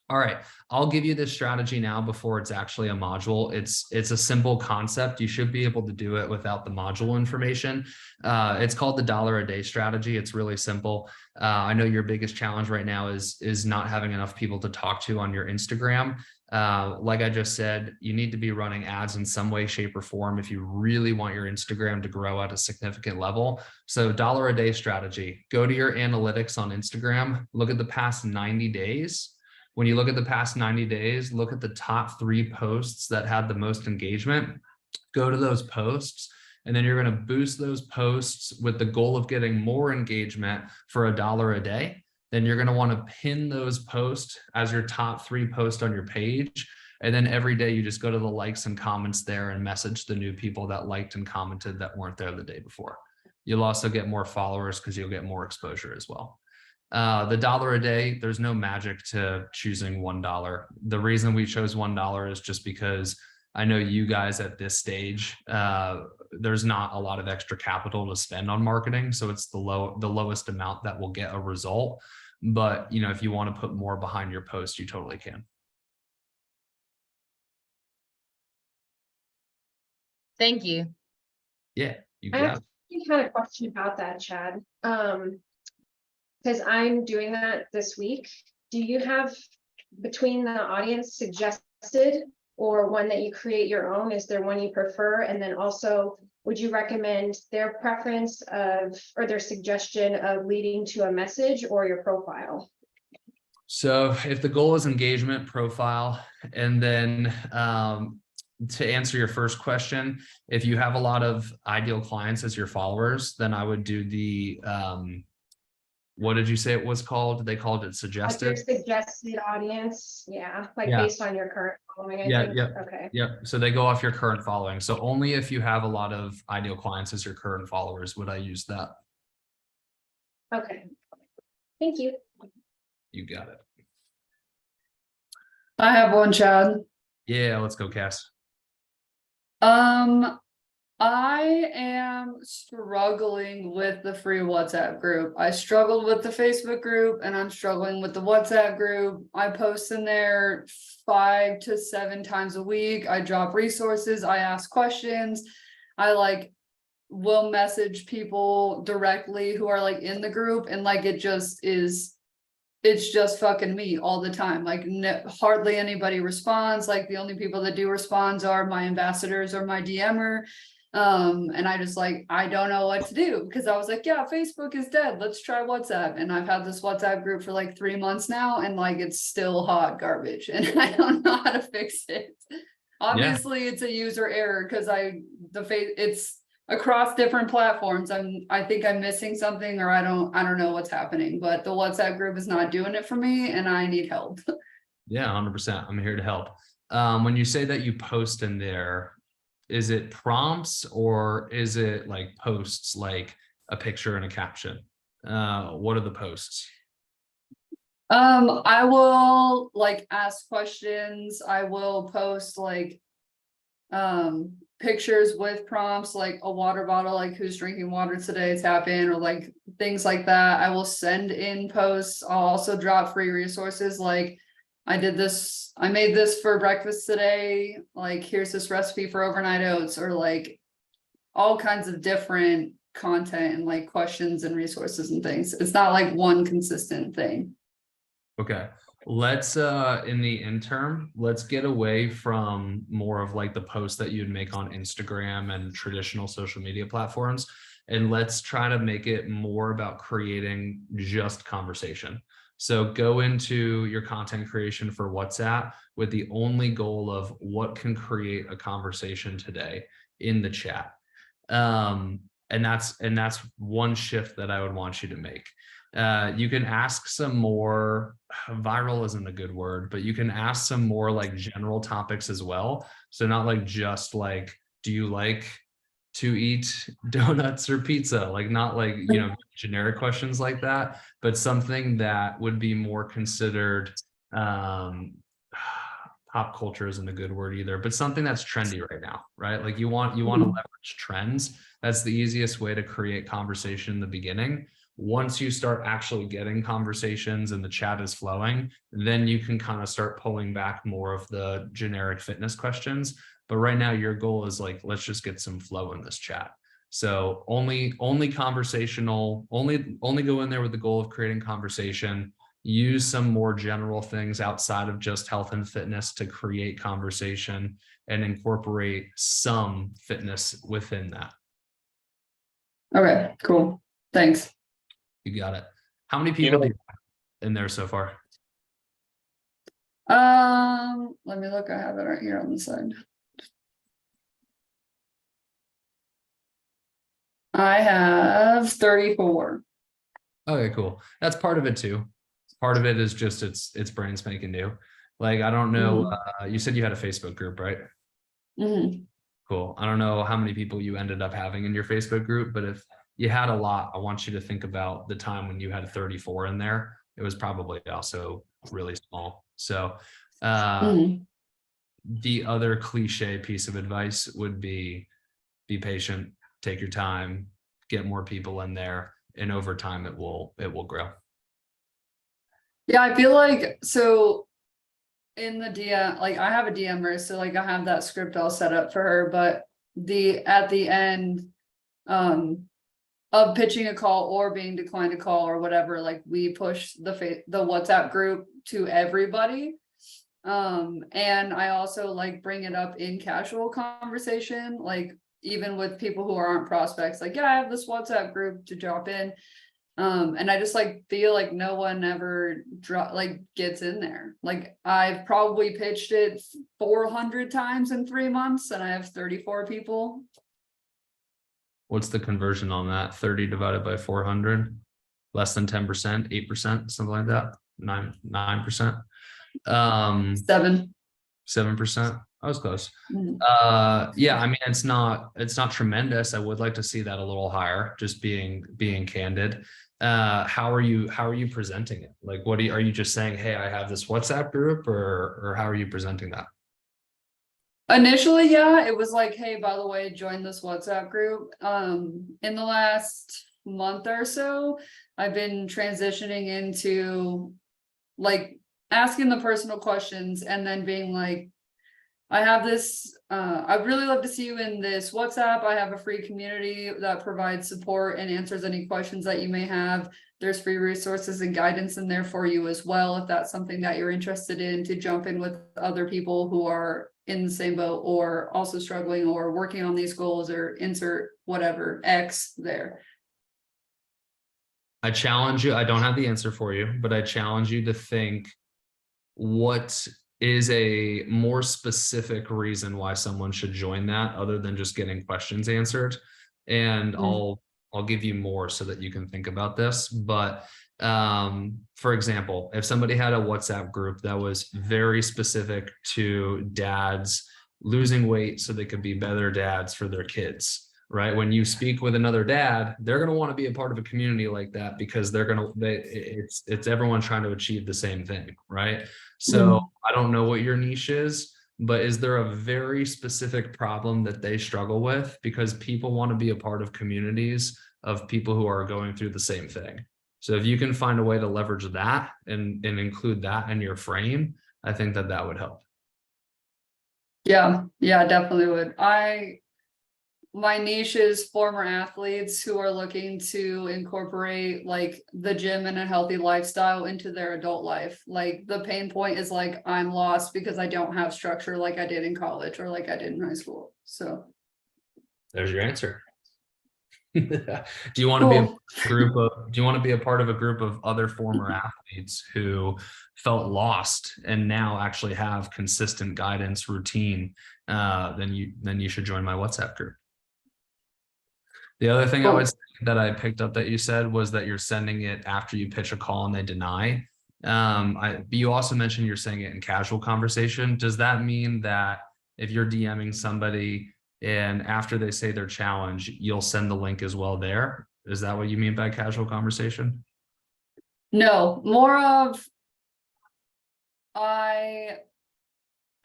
all right, I'll give you this strategy now before it's actually a module. It's a simple concept. You should be able to do it without the module information. It's called the $1 a day strategy. It's really simple. I know your biggest challenge right now is not having enough people to talk to on your Instagram. Like I just said, you need to be running ads in some way, shape, or form if you really want your Instagram to grow at a significant level. So $1 a day strategy, go to your analytics on Instagram, look at the past 90 days. When you look at the past 90 days, look at the top 3 posts that had the most engagement, go to those posts, and then you're going to boost those posts with the goal of getting more engagement for $1 a day. Then you're going to want to pin those posts as your top 3 posts on your page. And then every day you just go to the likes and comments there and message the new people that liked and commented that weren't there the day before. You'll also get more followers because you'll get more exposure as well. The $1 a day, there's no magic to choosing $1. The reason we chose $1 is just because I know you guys at this stage, there's not a lot of extra capital to spend on marketing. So it's the lowest amount that will get a result. But, you know, if you want to put more behind your post, you totally can. Thank you. Yeah, you I got it. actually had a question about that, Chad. Because I'm doing that this week. Do you have between the audience suggested or one that you create your own? Is there one you prefer? And then also, would you recommend their preference of or their suggestion of leading to a message or your profile? So if the goal is engagement, profile, and then to answer your first question, if you have a lot of ideal clients as your followers, then I would do the what did you say it was called? They called it Like suggested. your suggested audience, yeah, like Yeah. based on your current following, I Yeah, think. yeah. Okay, Yep. So they go off your current following. So only if you have a lot of ideal clients as your current followers would I use that. okay. Thank you. You got it. I have one, Chad. Yeah, let's go, Cass. I am struggling with the free WhatsApp group. I struggled with the Facebook group and I'm struggling with the WhatsApp group. I post in there 5 to 7 times a week. I drop resources. I ask questions. I will message people directly who are in the group, and it's just fucking me all the time. Hardly anybody responds. The only people that do respond are my ambassadors or my DMer. And I don't know what to do, because I was yeah, Facebook is dead. Let's try WhatsApp. And I've had this WhatsApp group for 3 months now, and it's still hot garbage, and I don't know how to fix it. Obviously it's a user error because it's across different platforms. I think I'm missing something, or I don't know what's happening, but the WhatsApp group is not doing it for me and I need help. Yeah, 100%. I'm here to help. When you say that you post in there, is it prompts or is it posts, like a picture and a caption? What are the posts? I will ask questions. I will post pictures with prompts, like a water bottle, who's drinking water today, tap in, or things like that. I will send in posts. I'll also drop free resources. I made this for breakfast today. Here's this recipe for overnight oats, or all kinds of different content and questions and resources and things. It's not one consistent thing. Okay. Let's in the interim, let's get away from more of the posts that you'd make on Instagram and traditional social media platforms, and let's try to make it more about creating just conversation. So go into your content creation for WhatsApp with the only goal of what can create a conversation today in the chat. And that's one shift that I would want you to make. You can ask some more, viral isn't a good word, but you can ask some more general topics as well. So not just do you like to eat donuts or pizza? Not generic questions like that, but something that would be more considered, pop culture isn't a good word either, but something that's trendy right now, right? You want to leverage trends. That's the easiest way to create conversation in the beginning. Once you start actually getting conversations and the chat is flowing, then you can kind of start pulling back more of the generic fitness questions. But right now your goal is let's just get some flow in this chat. So only conversational, only go in there with the goal of creating conversation. use some more general things outside of just health and fitness to create conversation and incorporate some fitness within that. Okay, cool. Thanks. You got it. How many people do you have in there so far? Let me look. I have it right here on the side. I have 34. Okay, cool. That's part of it too. Part of it is just it's brand spanking new. Like, I don't know, you said you had a Facebook group, right? Mhm. Cool. I don't know how many people you ended up having in your Facebook group, but if you had a lot, I want you to think about the time when you had 34 in there. It was probably also really small. So Mhm. the other cliche piece of advice would be patient, take your time, get more people in there, and over time it will grow. Yeah, I feel like so in the DM, like I have a DMer, so like I have that script all set up for her, but at the end of pitching a call or being declined a call or whatever, like we push the WhatsApp group to everybody. And I also like bring it up in casual conversation, like even with people who aren't prospects, like, yeah, I have this WhatsApp group to drop in. And I just like feel like no one ever gets in there. Like I've probably pitched it 400 times in 3 months and I have 34 people. What's the conversion on that? 30 divided by 400, less than 10%, 8%, something like that. 9%. 7%. I was close. Yeah, I mean, it's not tremendous. I would like to see that a little higher, just being candid. How are you presenting it? Like, are you just saying, hey, I have this WhatsApp group, or how are you presenting that? Initially, yeah, it was like, hey, by the way, join this WhatsApp group. In the last month or so, I've been transitioning into like asking the personal questions and then being like, I have this, I'd really love to see you in this WhatsApp. I have a free community that provides support and answers any questions that you may have. There's free resources and guidance in there for you as well, if that's something that you're interested in, to jump in with other people who are in the same boat or also struggling or working on these goals, or insert whatever X there. I challenge you. I don't have the answer for you, but I challenge you to think, what is a more specific reason why someone should join that other than just getting questions answered? And I'll give you more so that you can think about this. But for example, if somebody had a WhatsApp group that was very specific to dads losing weight so they could be better dads for their kids, right? When you speak with another dad, they're going to want to be a part of a community like that, because it's everyone trying to achieve the same thing, right? So I don't know what your niche is, but is there a very specific problem that they struggle with? Because people want to be a part of communities of people who are going through the same thing. So if you can find a way to leverage that and include that in your frame, I think that would help. Yeah, definitely would. My niche is former athletes who are looking to incorporate like the gym and a healthy lifestyle into their adult life. Like the pain point is like, I'm lost because I don't have structure like I did in college or like I did in high school. So there's your answer. Do you want to be a part of a group of other former athletes who felt lost and now actually have consistent guidance routine? Then you should join my WhatsApp group. The other thing I would say that I picked up that you said was that you're sending it after you pitch a call and they deny. You also mentioned you're saying it in casual conversation. Does that mean that if you're DMing somebody and after they say their challenge, you'll send the link as well there? Is that what you mean by casual conversation? No, more of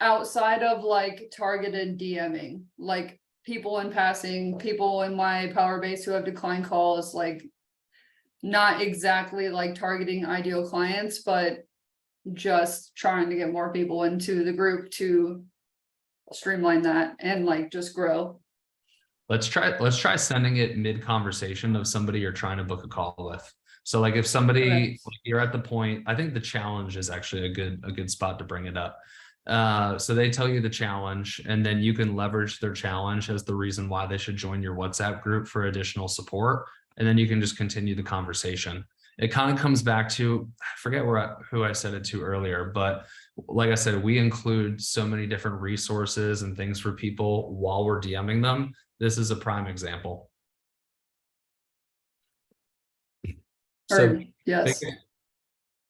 outside of like targeted DMing, like people in passing, people in my power base who have declined calls, like not exactly like targeting ideal clients, but just trying to get more people into the group to streamline that and like just grow. let's try sending it mid conversation of somebody you're trying to book a call with. So like if somebody, like you're at the point, I think the challenge is actually a good spot to bring it up. So they tell you the challenge, and then you can leverage their challenge as the reason why they should join your WhatsApp group for additional support. And then you can just continue the conversation. It kind of comes back to, I forget who I said it to earlier, but like I said, we include so many different resources and things for people while we're DMing them. This is a prime example. So Yes.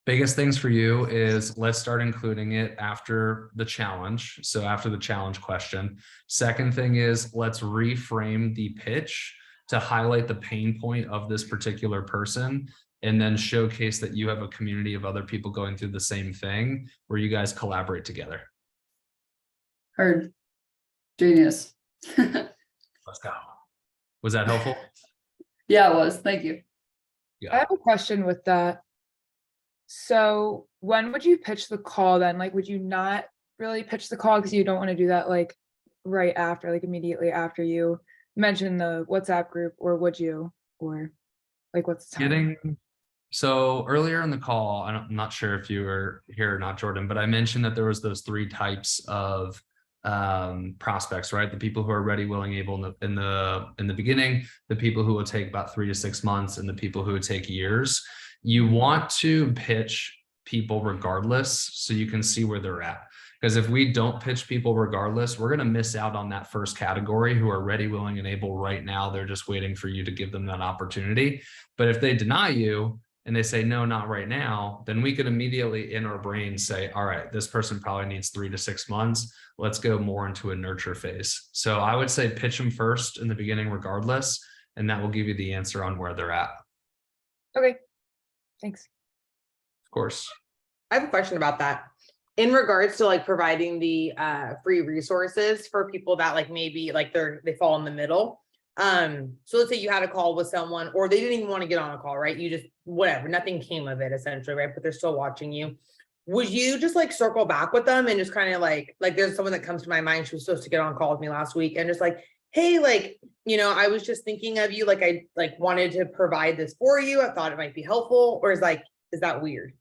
biggest things for you is let's start including it after the challenge. So after the challenge question. Second thing is let's reframe the pitch to highlight the pain point of this particular person, and then showcase that you have a community of other people going through the same thing where you guys collaborate together. Heard. Genius. Let's go. Was that helpful? Yeah, it was. Thank you. Yeah. I have a question with that. So when would you pitch the call then? Like, would you not really pitch the call because you don't want to do that like right after, like immediately after you mention the WhatsApp group, or would you? Or like what's the time? So earlier in the call, I'm not sure if you were here or not, Jordan, but I mentioned that there was those 3 types of prospects, right? The people who are ready, willing, able in the beginning, the people who will take about 3 to 6 months, and the people who would take years. You want to pitch people regardless, so you can see where they're at. Because if we don't pitch people regardless, we're going to miss out on that first category who are ready, willing, and able right now. They're just waiting for you to give them that opportunity. But if they deny you and they say, no, not right now, then we could immediately in our brain say, all right, this person probably needs 3 to 6 months. Let's go more into a nurture phase. So I would say pitch them first in the beginning regardless, and that will give you the answer on where they're at. Okay, thanks. Of course. I have a question about that. In regards to like providing the free resources for people that like maybe like they fall in the middle. So let's say you had a call with someone, or they didn't even want to get on a call, right? You just whatever, nothing came of it essentially, right? But they're still watching you. Would you just like circle back with them and just kind of like there's someone that comes to my mind, she was supposed to get on a call with me last week, and just like, hey, like, you know, I was just thinking of you, like I like wanted to provide this for you. I thought it might be helpful. Or is that weird?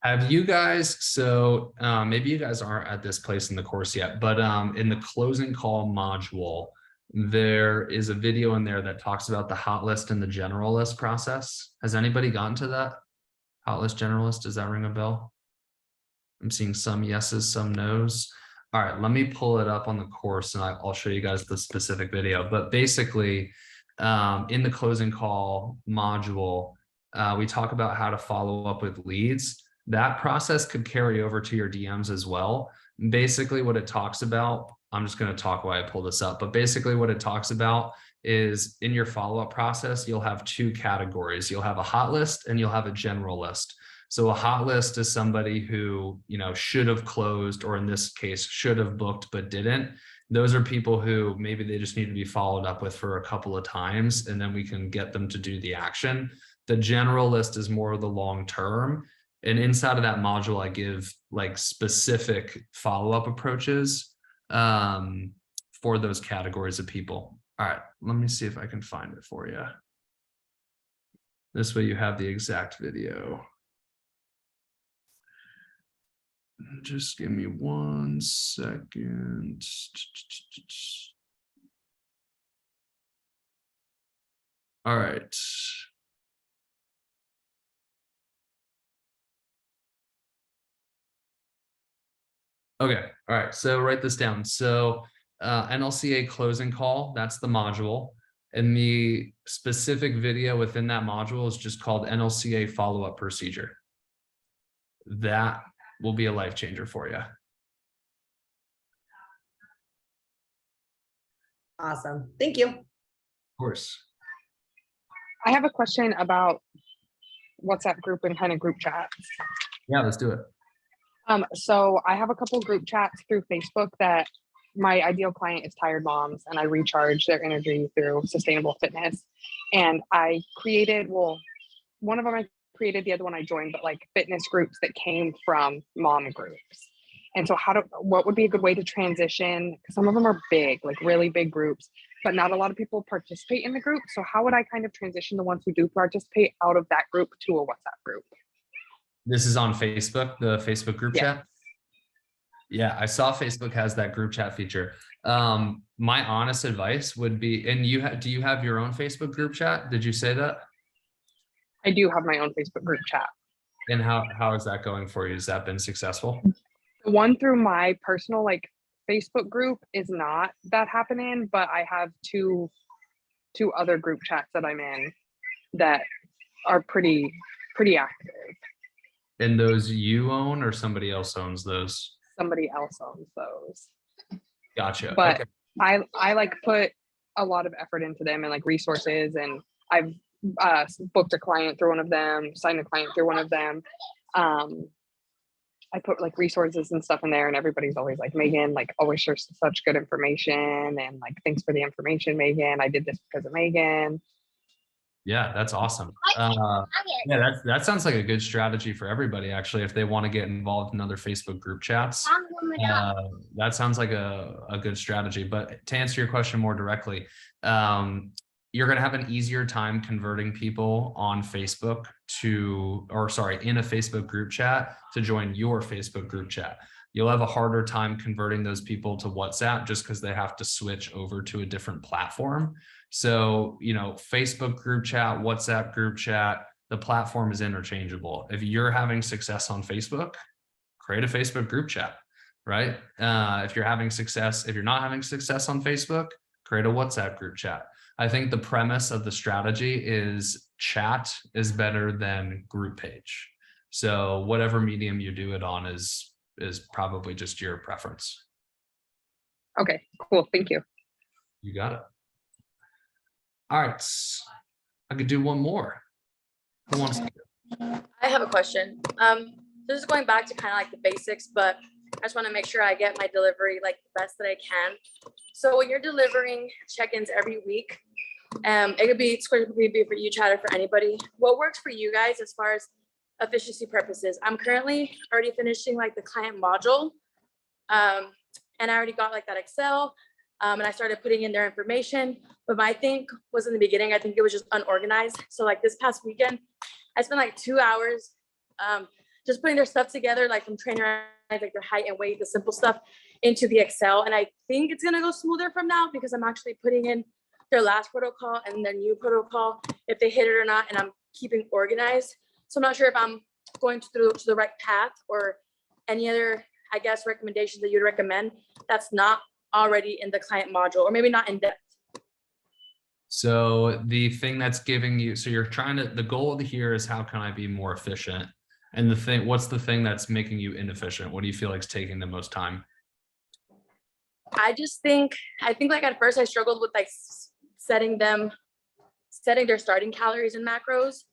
Have you guys, so maybe you guys aren't at this place in the course yet, but in the closing call module, there is a video in there that talks about the hot list and the general list process. Has anybody gotten to that? Hot list, general list, does that ring a bell? I'm seeing some yeses, some nos. All right, let me pull it up on the course and I'll show you guys the specific video. But basically, in the closing call module, we talk about how to follow up with leads. That process could carry over to your DMs as well. Basically what it talks about, I'm just going to talk while I pull this up, but basically what it talks about is in your follow-up process, you'll have 2 categories. You'll have a hot list and you'll have a general list. So a hot list is somebody who, you know, should have closed, or in this case, should have booked, but didn't. Those are people who maybe they just need to be followed up with for a couple of times, and then we can get them to do the action. The general list is more of the long term. And inside of that module, I give like specific follow-up approaches for those categories of people. All right, let me see if I can find it for you. This way you have the exact video. Just give me 1 second. All right. Okay, all right, so write this down. So NLCA closing call, that's the module. And the specific video within that module is just called NLCA follow-up procedure. That will be a life changer for you. Of Awesome. Thank you. Of course. I have a question about WhatsApp group and kind of group chats. Yeah, let's do it. So I have a couple group chats through Facebook that my ideal client is tired moms, and I recharge their energy through sustainable fitness. And I created, well, one of them I created, the other one I joined, but like fitness groups that came from mom groups. And so what would be a good way to transition? Because some of them are big, like really big groups, but not a lot of people participate in the group. So how would I kind of transition the ones who do participate out of that group to a WhatsApp group? This is on Facebook, the Facebook group Yeah. chat. Yeah, I saw Facebook has that group chat feature. My honest advice would be, and do you have your own Facebook group chat? Did you say that? I do have my own Facebook group chat. And how is that going for you? Has that been successful? The one through my personal like Facebook group is not that happening, but I have two other group chats that I'm in that are pretty active. And those you own or somebody else owns those? Somebody else owns those. Gotcha. But Okay. I like put a lot of effort into them and like resources, and I've booked a client through one of them, signed a client through one of them. I put like resources and stuff in there, and everybody's always like, Megan, like always shares such good information, and like, thanks for the information, Megan. I did this because of Megan. Yeah, that's awesome. Yeah, that sounds like a good strategy for everybody, actually, if they want to get involved in other Facebook group chats. That sounds like a good strategy. But to answer your question more directly, you're going to have an easier time converting people on Facebook in a Facebook group chat to join your Facebook group chat. You'll have a harder time converting those people to WhatsApp just because they have to switch over to a different platform. So, Facebook group chat, WhatsApp group chat, the platform is interchangeable. If you're having success on Facebook, create a Facebook group chat, right? If you're not having success on Facebook, create a WhatsApp group chat. I think the premise of the strategy is chat is better than group page. So whatever medium you do it on is probably just your preference. Okay, cool. Thank you. You got it. All right. I could do one more. Who wants to? I have a question. This is going back to kind of like the basics, but I just want to make sure I get my delivery like the best that I can. So when you're delivering check-ins every week, it could be for you, Chad, or for anybody. What works for you guys as far as efficiency purposes? I'm currently already finishing like the client module, and I already got like that Excel, and I started putting in their information. But my thing was in the beginning, I think it was just unorganized. So like this past weekend, I spent like 2 hours just putting their stuff together, like from trainer, like their height and weight, the simple stuff into the Excel. And I think it's gonna go smoother from now because I'm actually putting in their last protocol and their new protocol, if they hit it or not, and I'm keeping organized. So I'm not sure if I'm going to the right path or any other, I guess, recommendations that you'd recommend that's not already in the client module, or maybe not in depth. So the thing that's giving you, so you're trying to, the goal here is how can I be more efficient? And what's the thing that's making you inefficient? What do you feel like is taking the most time? I think like at first I struggled with like setting their starting calories and macros.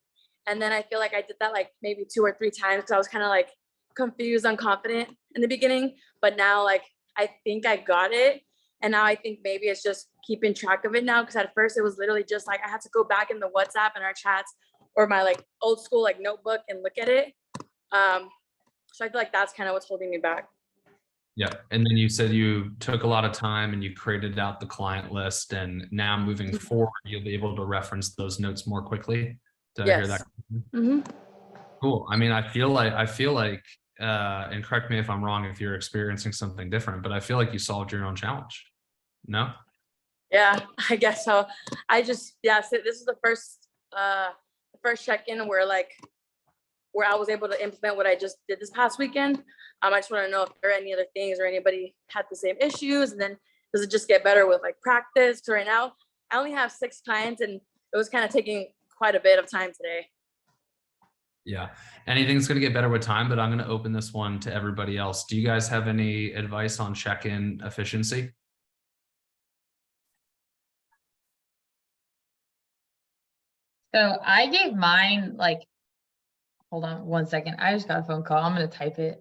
And then I feel like I did that like maybe 2 or 3 times because I was kind of like confused, unconfident in the beginning. But now like I think I got it. And now I think maybe it's just keeping track of it now. Because at first it was literally just like I had to go back in the WhatsApp and our chats or my like old school like notebook and look at it. So I feel like that's kind of what's holding me back. Yeah. And then you said you took a lot of time and you created out the client list, and now moving forward, you'll be able to reference those notes more quickly. Did I hear that? Mm-hmm. Cool. I mean, I feel like, and correct me if I'm wrong, if you're experiencing something different, but I feel like you solved your own challenge. No? Yeah, I guess so. So this is the first check-in where I was able to implement what I just did this past weekend. I just want to know if there are any other things or anybody had the same issues, and then does it just get better with like practice? So right now I only have 6 clients and it was kind of taking quite a bit of time today. Yeah, anything's going to get better with time, but I'm going to open this one to everybody else. Do you guys have any advice on check-in efficiency? So I gave mine like, hold on 1 second. I just got a phone call. I'm going to type it.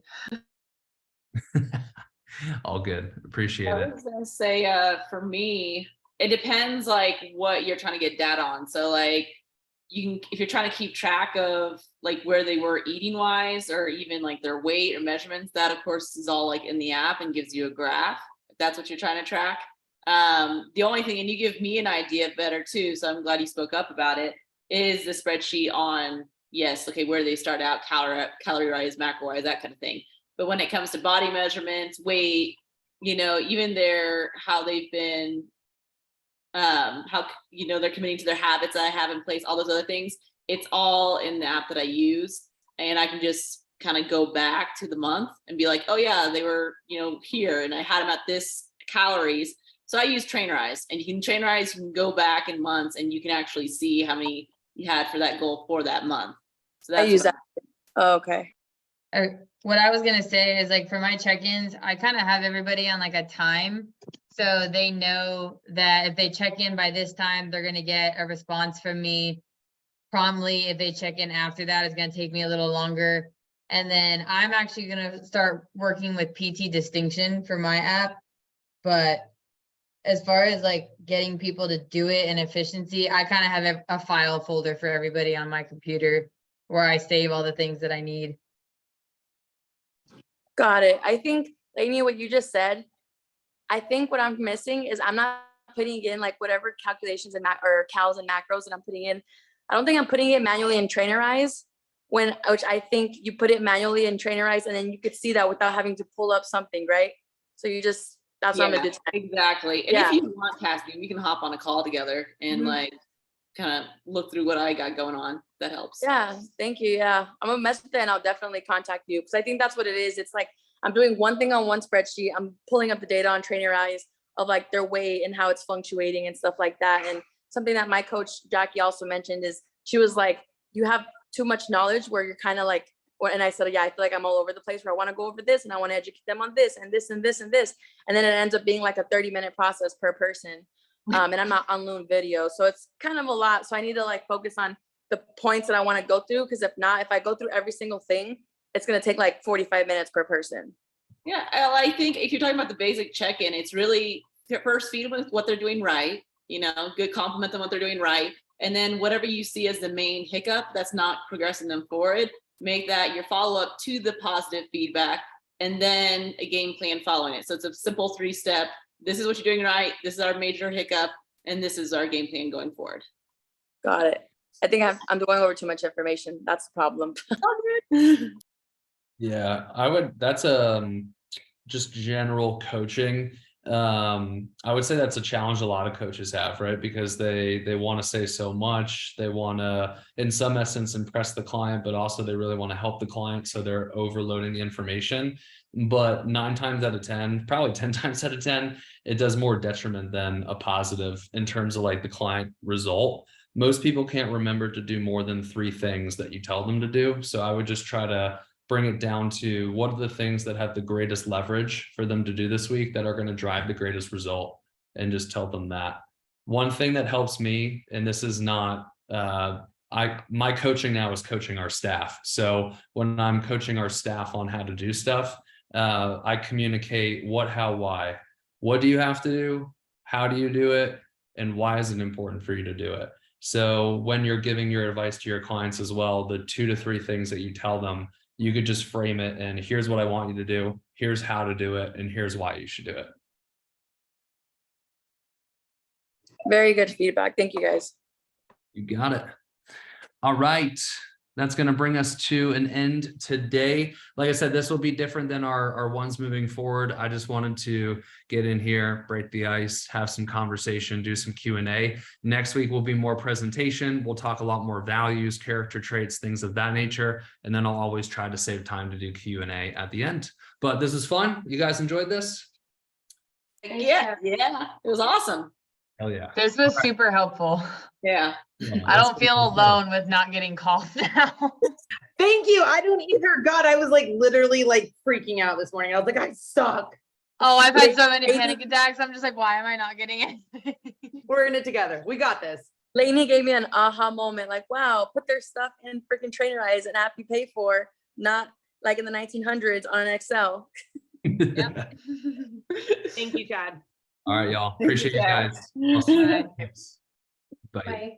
All good. Appreciate I it. was gonna say, for me, it depends like what you're trying to get data on. So like if you're trying to keep track of like where they were eating wise, or even like their weight or measurements, that of course is all like in the app and gives you a graph, if that's what you're trying to track. The only thing, and you give me an idea better too, so I'm glad you spoke up about it, is the spreadsheet on, yes, okay, where they start out, calorie-wise, macro-wise, that kind of thing. But when it comes to body measurements, weight, you know, even how they've been, how, you know, they're committing to their habits that I have in place, all those other things, it's all in the app that I use. And I can just kind of go back to the month and be like, oh yeah, they were, you know, here and I had them at this calories. So I use Trainerize, and you can Trainerize, you can go back in months and you can actually see how many you had for that goal for that month. So I that's use what that. Oh, okay. What I was gonna say is like for my check-ins, I kind of have everybody on like a time. So they know that if they check in by this time, they're gonna get a response from me promptly. If they check in after that, it's gonna take me a little longer. And then I'm actually gonna start working with PT Distinction for my app. But as far as like getting people to do it in efficiency, I kind of have a file folder for everybody on my computer where I save all the things that I need. Got it. I think, Lainey, what you just said, I think what I'm missing is I'm not putting in like whatever calculations and or cals and macros that I'm putting in. I don't think I'm putting it manually in Trainerize, which I think you put it manually in Trainerize and then you could see that without having to pull up something, right? So you just, that's what I'm gonna do tonight. exactly. And if you want, Cassie, we can hop on a call together and Mhm. like kind of look through what I got going on. That helps. Yeah, thank you. Yeah, I'm gonna mess with it and I'll definitely contact you because I think that's what it is. It's like I'm doing one thing on one spreadsheet. I'm pulling up the data on Trainerize of like their weight and how it's fluctuating and stuff like that. And something that my coach Jackie also mentioned is she was like, you have too much knowledge where you're kind of like, and I said, yeah, I feel like I'm all over the place where I want to go over this and I want to educate them on this and this and this and this. And then it ends up being like a 30-minute process per person. And I'm not on Loom video. So it's kind of a lot. So I need to like focus on the points that I want to go through. Because if not, if I go through every single thing, it's going to take like 45 minutes per person. Yeah, I think if you're talking about the basic check-in, it's really first feed them with what they're doing right, you know, good compliment them what they're doing right. And then whatever you see as the main hiccup that's not progressing them forward, make that your follow-up to the positive feedback and then a game plan following it. So it's a simple 3-step. This is what you're doing right. This is our major hiccup. And this is our game plan going forward. Got it. I think I'm going over too much information. That's the problem. Yeah, that's just general coaching. I would say that's a challenge a lot of coaches have, right? Because they want to say so much. They want to, in some essence, impress the client, but also they really want to help the client. So they're overloading the information. But 9 times out of 10, probably 10 times out of 10, it does more detriment than a positive in terms of like the client result. Most people can't remember to do more than 3 things that you tell them to do. So I would just try to bring it down to what are the things that have the greatest leverage for them to do this week that are going to drive the greatest result, and just tell them that. One thing that helps me, and this is not, my coaching now is coaching our staff. So when I'm coaching our staff on how to do stuff, I communicate what, how, why. What do you have to do? How do you do it? And why is it important for you to do it? So when you're giving your advice to your clients as well, the 2 to 3 things that you tell them, you could just frame it and here's what I want you to do, here's how to do it, and here's why you should do it. Very good feedback. Thank you guys. You got it. All right. That's going to bring us to an end today. Like I said, this will be different than our ones moving forward. I just wanted to get in here, break the ice, have some conversation, do some Q&A. Next week will be more presentation. We'll talk a lot more values, character traits, things of that nature. And then I'll always try to save time to do Q&A at the end. But this is fun. You guys enjoyed this? Yeah, it was awesome. Hell yeah. This was super helpful. Yeah. I don't feel alone with not getting calls now. Thank you. I don't either. God, I was like literally like freaking out this morning. I was like, I suck. Oh, I've had so many panic attacks. I'm just like, why am I not getting it? We're in it together. We got this. Lainey gave me an aha moment, like, wow, put their stuff in freaking Trainerize, an app you pay for, not like in the 1900s on an Excel. Thank you, Chad. All right, y'all. Appreciate you guys. Bye. Bye. Bye.